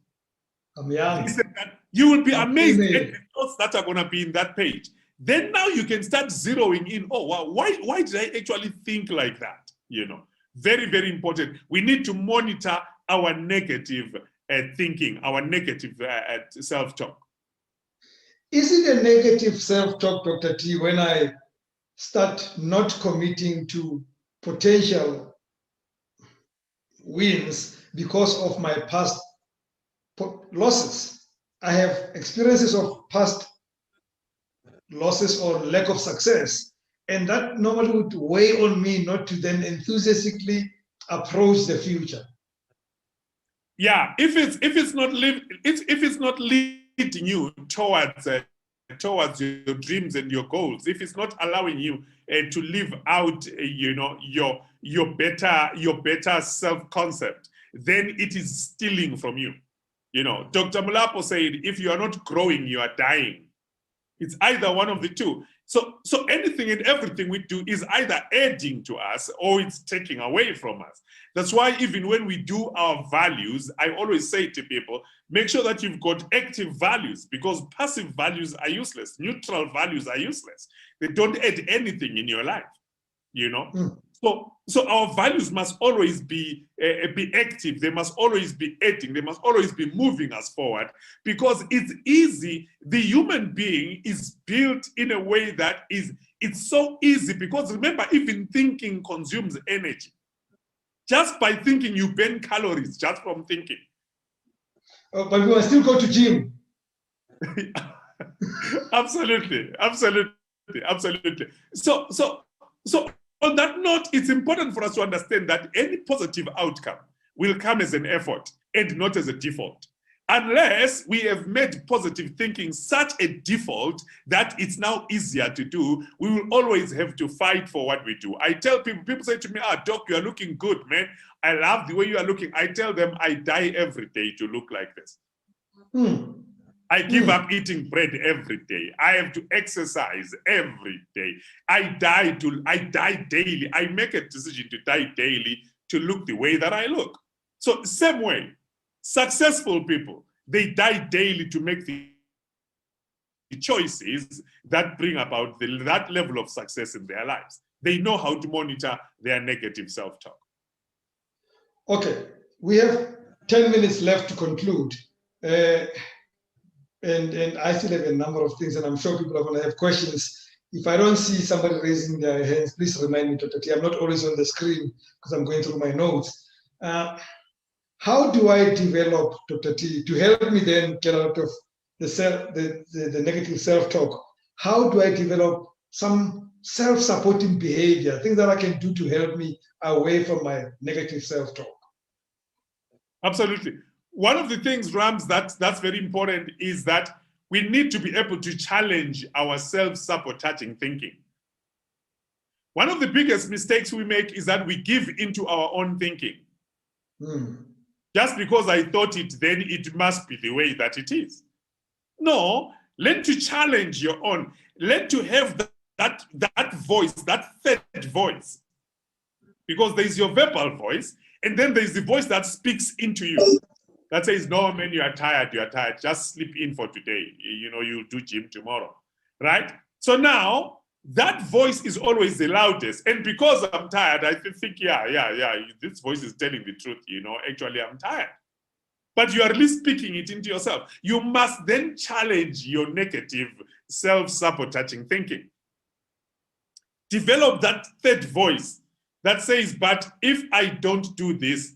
I'm young. You will be amazed at the thoughts that are going to be in that page. Then now you can start zeroing in, oh, wow, why did I actually think like that? You know, very, very important. We need to monitor our negative thinking, our negative self-talk. Is it a negative self-talk, Dr. T, when I start not committing to potential wins because of my past losses? I have experiences of past losses or lack of success, and that normally would weigh on me not to then enthusiastically approach the future. Yeah, if it's not leading you towards your dreams and your goals, if it's not allowing you to live out your better self-concept, then it is stealing from you. You know, Dr. Mulapo said, if you are not growing, you are dying. It's either one of the two. So anything and everything we do is either adding to us or it's taking away from us. That's why even when we do our values, I always say to people, make sure that you've got active values, because passive values are useless. Neutral values are useless. They don't add anything in your life, you know? So our values must always be active. They must always be adding. They must always be moving us forward, because it's easy. The human being is built in a way that it's so easy, because remember, even thinking consumes energy. Just by thinking, you burn calories just from thinking. But we will still go to gym. Absolutely. So on that note, it's important for us to understand that any positive outcome will come as an effort and not as a default. Unless we have made positive thinking such a default that it's now easier to do, we will always have to fight for what we do. I tell people say to me, Doc, you are looking good, man. I love the way you are looking. I tell them I die every day to look like this. I give up eating bread every day. I have to exercise every day. I die daily. I make a decision to die daily to look the way that I look. So same way, successful people, they die daily to make the choices that bring about that level of success in their lives. They know how to monitor their negative self-talk. Okay, we have 10 minutes left to conclude. And I still have a number of things, and I'm sure people are going to have questions. If I don't see somebody raising their hands, please remind me, Dr. T. I'm not always on the screen because I'm going through my notes. How do I develop, Dr. T, to help me then get out of the negative self-talk? How do I develop some self-supporting behavior, things that I can do to help me away from my negative self-talk? Absolutely. One of the things, Rams, that's very important is that we need to be able to challenge our self-sabotaging thinking. One of the biggest mistakes we make is that we give into our own thinking. Just because I thought it, then it must be the way that it is. No, learn to challenge your own. Learn to have that voice, that third voice. Because there is your verbal voice, and then there is the voice that speaks into you. That says, no, man, you are tired, just sleep in for today. You know, you'll do gym tomorrow, right? So now, that voice is always the loudest. And because I'm tired, I think, yeah, this voice is telling the truth, you know, actually I'm tired. But you are really speaking it into yourself. You must then challenge your negative self-sabotaging thinking. Develop that third voice that says, but if I don't do this,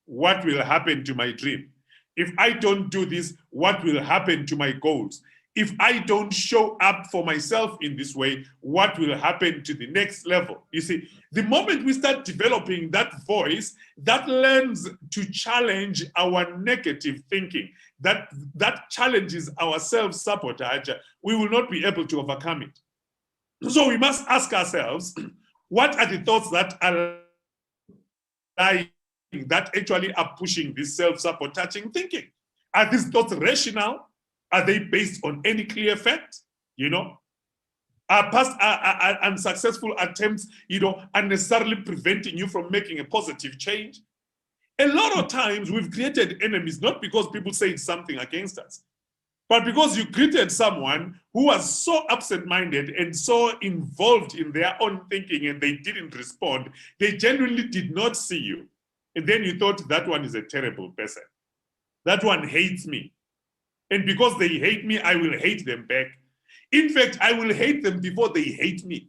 what will happen to my dream? If I don't do this, what will happen to my goals? If I don't show up for myself in this way, what will happen to the next level? You see, the moment we start developing that voice, that learns to challenge our negative thinking, that challenges our self-sabotage, we will not be able to overcome it. So we must ask ourselves, what are the thoughts that are lying, that actually are pushing this self-sabotaging thinking? Are these thoughts rational? Are they based on any clear fact? You know, are past unsuccessful attempts, you know, unnecessarily preventing you from making a positive change? A lot of times we've created enemies, not because people say something against us, but because you created someone who was so absent-minded and so involved in their own thinking and they didn't respond. They genuinely did not see you. And then you thought that one is a terrible person. That one hates me. And because they hate me, I will hate them back. In fact, I will hate them before they hate me.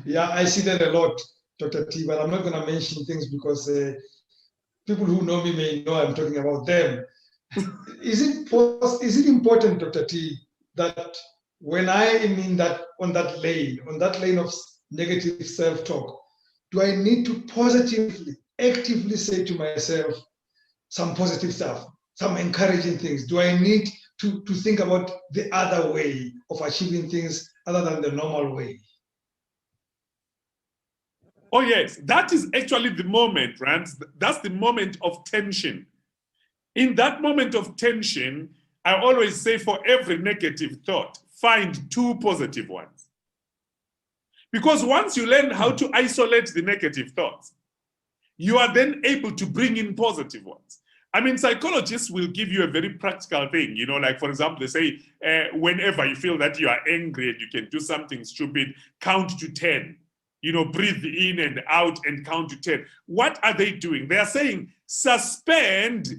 Yeah, I see that a lot, Dr. T, but I'm not going to mention things because people who know me may know I'm talking about them. Is it important, Dr. T, that when I am in on that lane of negative self-talk, do I need to positively, actively say to myself some positive stuff, some encouraging things? Do I need to think about the other way of achieving things other than the normal way? Oh yes, that is actually the moment, right? That's the moment of tension. In that moment of tension, I always say for every negative thought, find 2 positive ones. Because once you learn how to isolate the negative thoughts, you are then able to bring in positive ones. I mean, psychologists will give you a very practical thing, you know, like for example, they say, whenever you feel that you are angry and you can do something stupid, count to 10. You know, breathe in and out and count to 10. What are they doing? They are saying suspend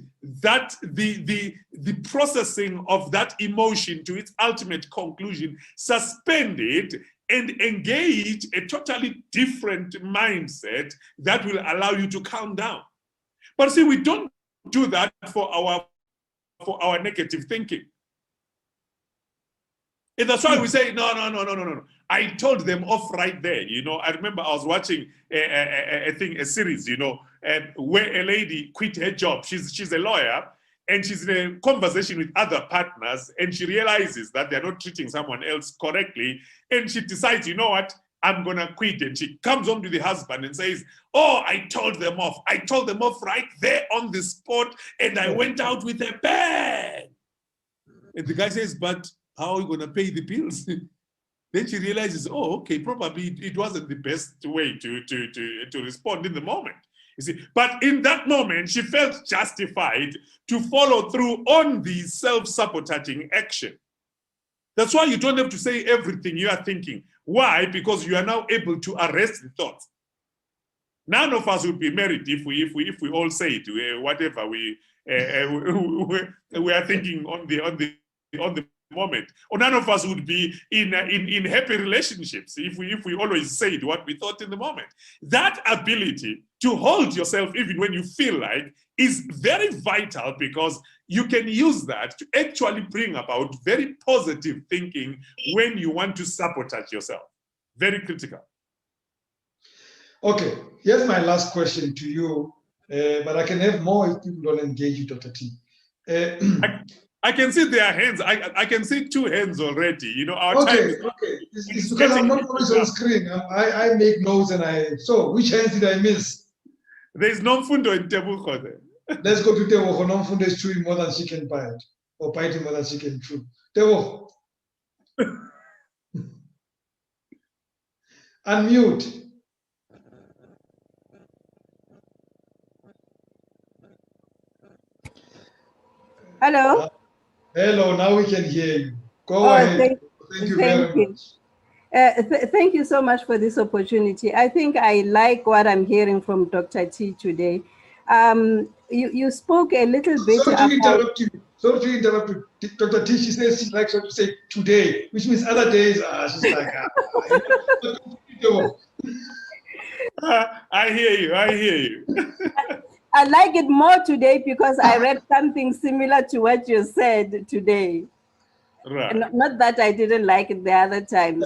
that the processing of that emotion to its ultimate conclusion, suspend it and engage a totally different mindset that will allow you to calm down. But see, we don't do that for our negative thinking. And that's why we say, no. I told them off right there. You know, I remember I was watching a series, you know, where a lady quit her job. She's a lawyer and she's in a conversation with other partners and she realizes that they're not treating someone else correctly. And she decides, you know what, I'm going to quit. And she comes home to the husband and says, oh, I told them off. I told them off right there on the spot and I went out with a bang. And the guy says, but how are we going to pay the bills? Then she realizes, oh, okay, probably it wasn't the best way to respond in the moment. You see, but in that moment, she felt justified to follow through on the self-sabotaging action. That's why you don't have to say everything you are thinking. Why? Because you are now able to arrest the thoughts. None of us would be married if we all say it, whatever we are thinking on the moment, or none of us would be in happy relationships if we always said what we thought in the moment. That ability to hold yourself even when you feel like is very vital, because you can use that to actually bring about very positive thinking when you want to sabotage yourself. Very critical. Okay, here's my last question to you, but I can have more if people don't engage you, Dr. T. I can see their hands. I can see 2 hands already. You know, our time is It's because I'm not always on screen. I make notes and so which hands did I miss? There's no Mfundo in Tebuko there. Let's go to Tebuko. No Mfundo is chewing more than she can bite, or biting more than she can chew. Tebuko. Unmute. Hello. Hello, now we can hear you. Go ahead. Thank you very much. Thank you so much for this opportunity. I think I like what I'm hearing from Dr. T today. You spoke a little bit Sorry to interrupt you. Dr. T, she says she likes to say today, which means other days, she's like, I hear you. I like it more today because I read something similar to what you said today. Right. Not that I didn't like it the other times.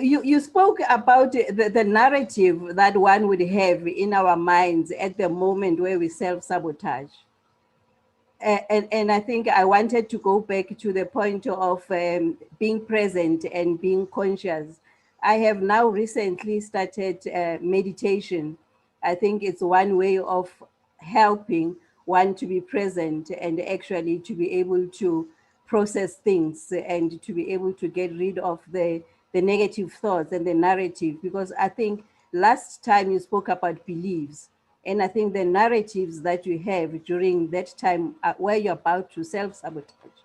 You spoke about the narrative that one would have in our minds at the moment where we self-sabotage. And I think I wanted to go back to the point of being present and being conscious. I have now recently started meditation. I think it's one way of helping one to be present and actually to be able to process things and to be able to get rid of the negative thoughts and the narrative. Because I think last time you spoke about beliefs, and I think the narratives that you have during that time where you're about to self-sabotage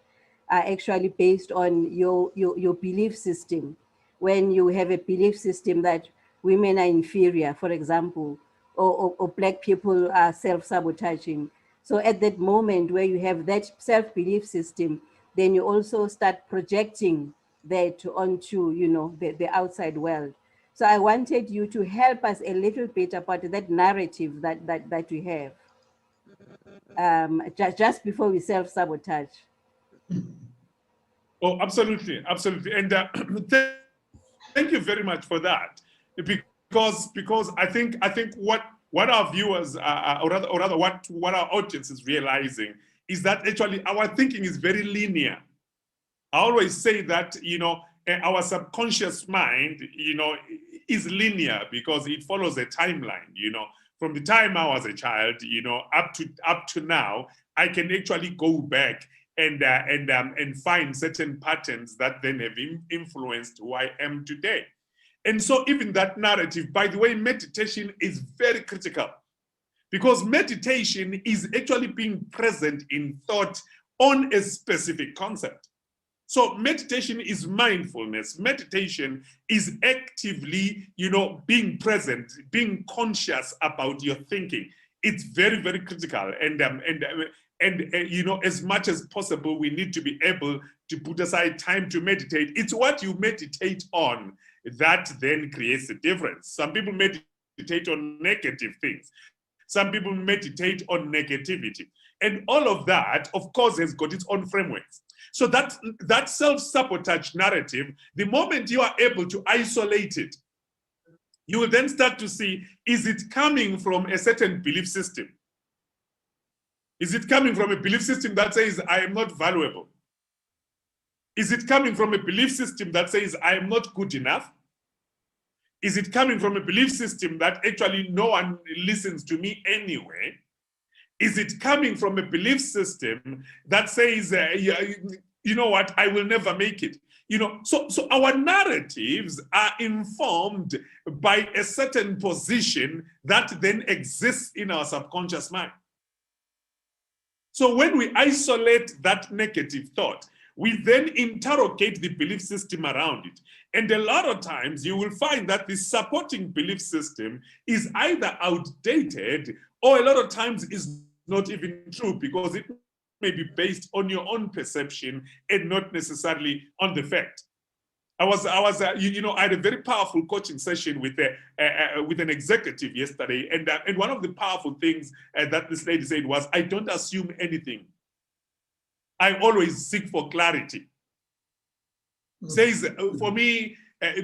are actually based on your belief system. When you have a belief system that women are inferior, for example, or Black people are self-sabotaging. So at that moment where you have that self-belief system, then you also start projecting that onto, you know, the outside world. So I wanted you to help us a little bit about that narrative that we have just before we self-sabotage. Oh, absolutely, absolutely. And thank you very much for that, because I think what our viewers or rather what our audience is realizing is that actually our thinking is very linear. I always say that, you know, our subconscious mind, you know, is linear because it follows a timeline. You know, from the time I was a child, you know, up to now, I can actually go back and find certain patterns that then have influenced who I am today. And so even that narrative, by the way, meditation is very critical, because meditation is actually being present in thought on a specific concept. So meditation is mindfulness. Meditation is actively, you know, being present, being conscious about your thinking. It's very, very critical. And you know, as much as possible, we need to be able to put aside time to meditate. It's what you meditate on that then creates the difference. Some people meditate on negative things. Some people meditate on negativity. And all of that, of course, has got its own frameworks. So that self-sabotage narrative, the moment you are able to isolate it, you will then start to see, is it coming from a certain belief system? Is it coming from a belief system that says, I am not valuable? Is it coming from a belief system that says, I am not good enough? Is it coming from a belief system that actually no one listens to me anyway? Is it coming from a belief system that says, you know what, I will never make it? You know, so our narratives are informed by a certain position that then exists in our subconscious mind. So when we isolate that negative thought, we then interrogate the belief system around it. And a lot of times you will find that the supporting belief system is either outdated or a lot of times is not even true, because it may be based on your own perception and not necessarily on the fact. I had a very powerful coaching session with an executive yesterday, and one of the powerful things that this lady said was, I don't assume anything. I always seek for clarity. Says, for me,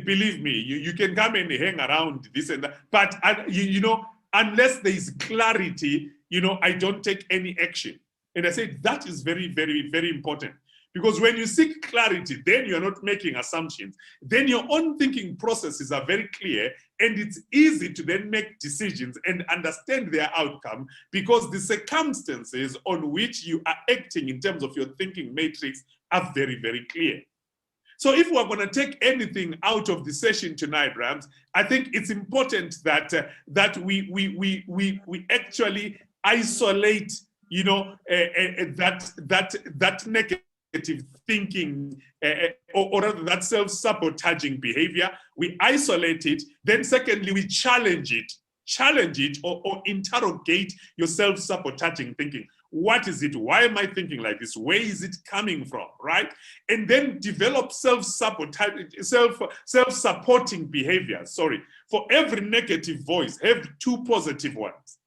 believe me, you can come and hang around this and that, but you know, unless there is clarity, you know, I don't take any action. And I said, that is very, very, very important. Because when you seek clarity, then you're not making assumptions. Then your own thinking processes are very clear, and it's easy to then make decisions and understand their outcome, because the circumstances on which you are acting in terms of your thinking matrix are very, very clear. So if we're going to take anything out of the session tonight, Rams, I think it's important that we actually isolate, you know, that negative thinking, or rather that self-sabotaging behavior. We isolate it. Then secondly, we challenge it or interrogate your self-sabotaging thinking. What is it? Why am I thinking like this? Where is it coming from, right? And then develop self-sabotage, self-supporting behavior. Sorry, for every negative voice, have two positive ones.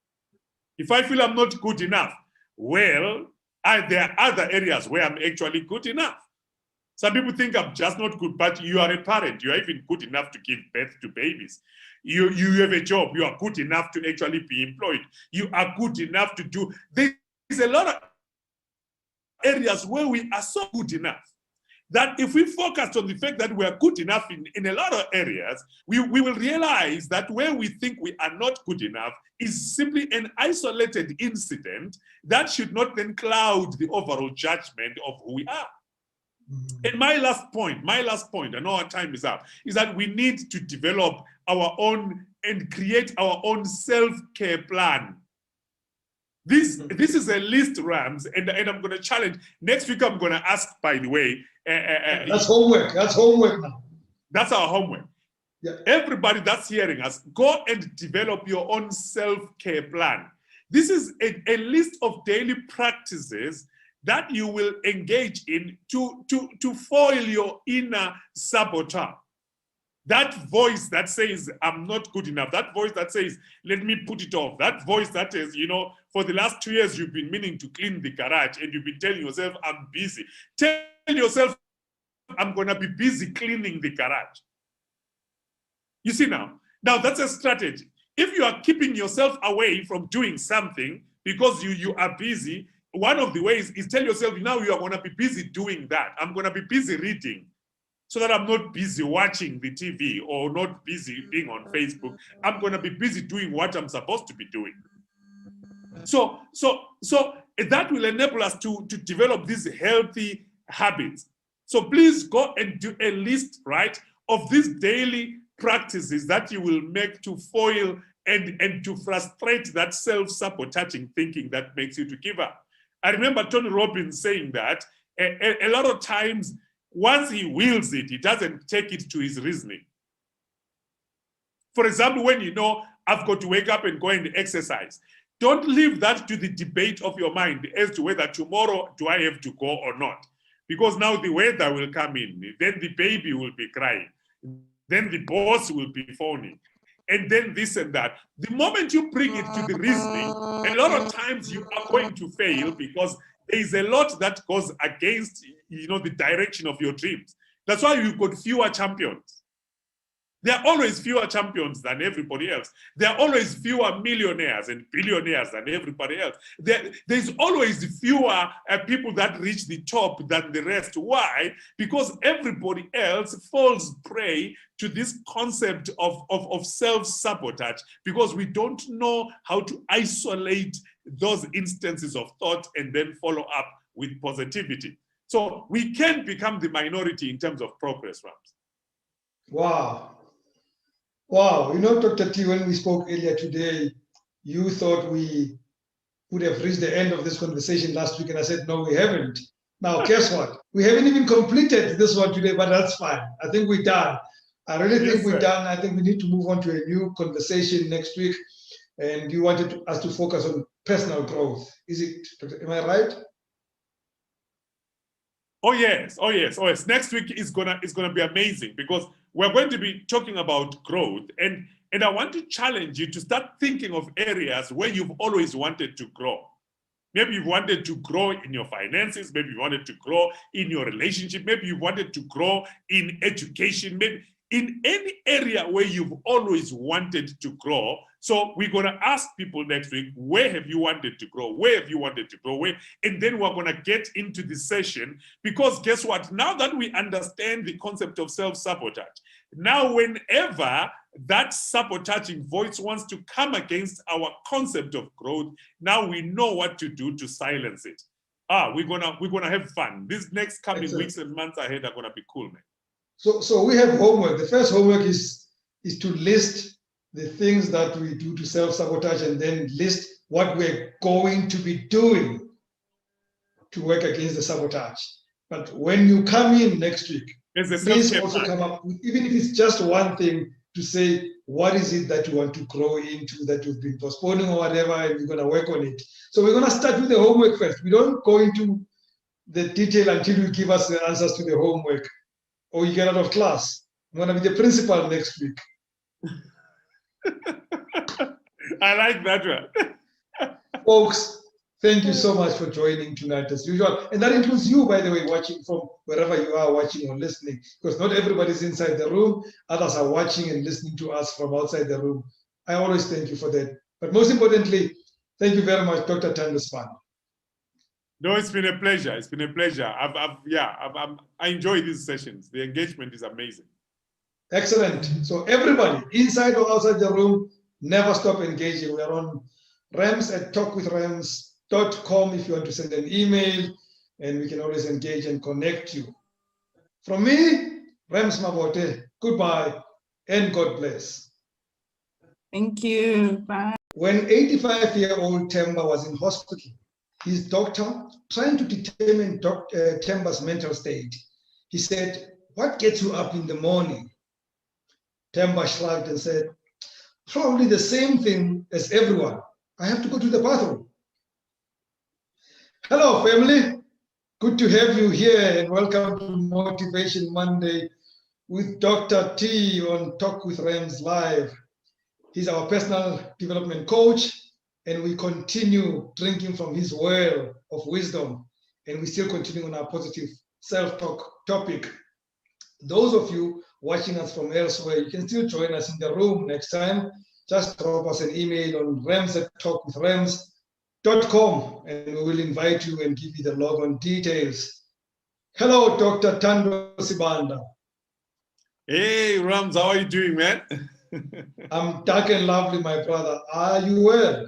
If I feel I'm not good enough, well, there are other areas where I'm actually good enough. Some people think I'm just not good, but you are a parent. You are even good enough to give birth to babies. You have a job. You are good enough to actually be employed. You are good enough to do. There's a lot of areas where we are so good enough. that if we focus on the fact that we are good enough in a lot of areas, we will realize that where we think we are not good enough is simply an isolated incident that should not then cloud the overall judgment of who we are. And my last point, I know our time is up, is that we need to develop our own and create our own self-care plan. This is a list, Rams, and I'm going to challenge. Next week, I'm going to ask, by the way. That's homework. That's homework now. That's our homework. Yeah. Everybody that's hearing us, go and develop your own self-care plan. This is a list of daily practices that you will engage in to foil your inner saboteur. That voice that says, I'm not good enough. That voice that says, let me put it off. That voice that says, for the last 2 years, you've been meaning to clean the garage and you've been telling yourself, I'm busy. Tell yourself, I'm going to be busy cleaning the garage. You see now that's a strategy. If you are keeping yourself away from doing something because you are busy, one of the ways is tell yourself, now you are going to be busy doing that. I'm going to be busy reading, so that I'm not busy watching the TV or not busy being on Facebook. I'm going to be busy doing what I'm supposed to be doing. So that will enable us to develop these healthy habits. So please go and do a list, right, of these daily practices that you will make to foil and to frustrate that self-sabotaging thinking that makes you to give up. I remember Tony Robbins saying that a lot of times, once he wills it, he doesn't take it to his reasoning. For example, when I've got to wake up and go and exercise, don't leave that to the debate of your mind as to whether tomorrow do I have to go or not. Because now the weather will come in, then the baby will be crying, then the boss will be phoning, and then this and that. The moment you bring it to the reasoning, a lot of times you are going to fail because there is a lot that goes against the direction of your dreams. That's why you've got fewer champions. There are always fewer champions than everybody else. There are always fewer millionaires and billionaires than everybody else. There's always fewer people that reach the top than the rest. Why? Because everybody else falls prey to this concept of self-sabotage, because we don't know how to isolate those instances of thought and then follow up with positivity. So we can become the minority in terms of progress, Rams. Wow. Wow. Dr. T, when we spoke earlier today, you thought we would have reached the end of this conversation last week, and I said, no, we haven't. Now, guess what? We haven't even completed this one today, but that's fine. I think we're done. I really think we're done. I think we need to move on to a new conversation next week. And you wanted us to focus on personal growth. Am I right? Oh yes. Next week is gonna be amazing, because we're going to be talking about growth, and I want to challenge you to start thinking of areas where you've always wanted to grow. Maybe you've wanted to grow in your finances, maybe you wanted to grow in your relationship, maybe you wanted to grow in education, maybe in any area where you've always wanted to grow. So we're going to ask people next week, where have you wanted to grow? Where have you wanted to grow? Where? And then we're going to get into the session, because guess what? Now that we understand the concept of self-sabotage, now whenever that sabotaging voice wants to come against our concept of growth, now we know what to do to silence it. We're gonna have fun. These next coming weeks and months ahead are gonna be cool, man. So we have homework. The first homework is to list the things that we do to self-sabotage, and then list what we're going to be doing to work against the sabotage. But when you come in next week, please also come up with, even if it's just one thing, to say, what is it that you want to grow into, that you've been postponing or whatever, and you're going to work on it. So we're going to start with the homework first. We don't go into the detail until you give us the answers to the homework, or you get out of class. I'm going to be the principal next week. I like that one. Folks, thank you so much for joining tonight as usual. And that includes you, by the way, watching from wherever you are watching or listening, because not everybody's inside the room. Others are watching and listening to us from outside the room. I always thank you for that. But most importantly, thank you very much, Dr. Thando Sibanda. No, it's been a pleasure. It's been a pleasure. I enjoy these sessions. The engagement is amazing. Excellent. So everybody, inside or outside the room, never stop engaging. We are on rams@talkwithrams.com if you want to send an email, and we can always engage and connect you. From me, Rams Mabote, goodbye and God bless. Thank you. Bye. When 85-year-old Temba was in hospital, his doctor, trying to determine Temba's mental state, he said, "What gets you up in the morning?" Temba shrugged and said, "Probably the same thing as everyone. I have to go to the bathroom." Hello, family. Good to have you here and welcome to Motivation Monday with Dr. T on Talk with Rams Live. He's our personal development coach, and we continue drinking from his well of wisdom, and we still continue on our positive self-talk topic. Those of you watching us from elsewhere, you can still join us in the room next time. Just drop us an email on rams@talkwithrams.com, and we will invite you and give you the login details. Hello, Dr. Thando Sibanda. Hey, Rams, how are you doing, man? I'm dark and lovely, my brother. Are you well?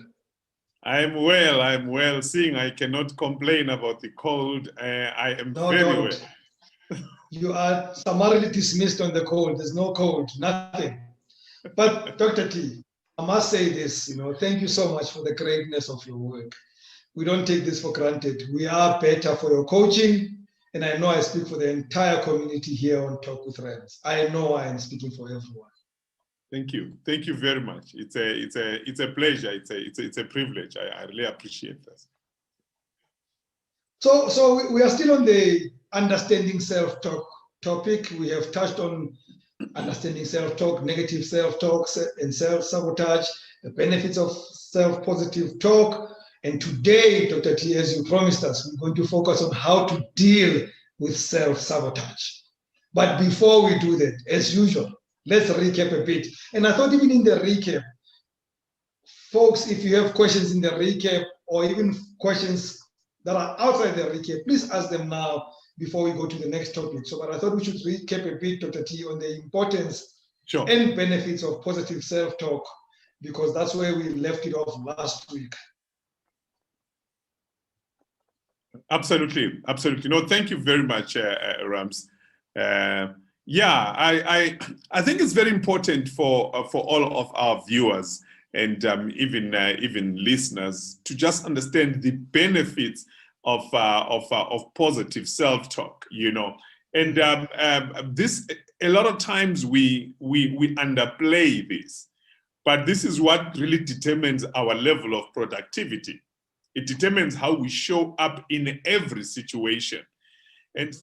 I'm well. Seeing I cannot complain about the cold. I am very well. You are summarily dismissed on the cold. There's no cold, nothing. But Dr. T, I must say this, thank you so much for the greatness of your work. We don't take this for granted. We are better for your coaching. And I know I speak for the entire community here on Talk with Rams. I know I am speaking for everyone. Thank you very much. It's a pleasure. It's a privilege. I really appreciate this. So we are still on the understanding self-talk topic. We have touched on understanding self-talk, negative self-talk, and self-sabotage, the benefits of self-positive talk. And today, Dr. T, as you promised us, we're going to focus on how to deal with self-sabotage. But before we do that, as usual, let's recap a bit. And I thought even in the recap, folks, if you have questions in the recap or even questions that are outside the recap, please ask them now before we go to the next topic. But I thought we should recap a bit, Dr. T, on the importance and benefits of positive self-talk, because that's where we left it off last week. Absolutely. No, thank you very much, Rams. I think it's very important for all of our viewers and even listeners to just understand the benefits of positive self-talk. And this, a lot of times we underplay this, but this is what really determines our level of productivity. It determines how we show up in every situation. And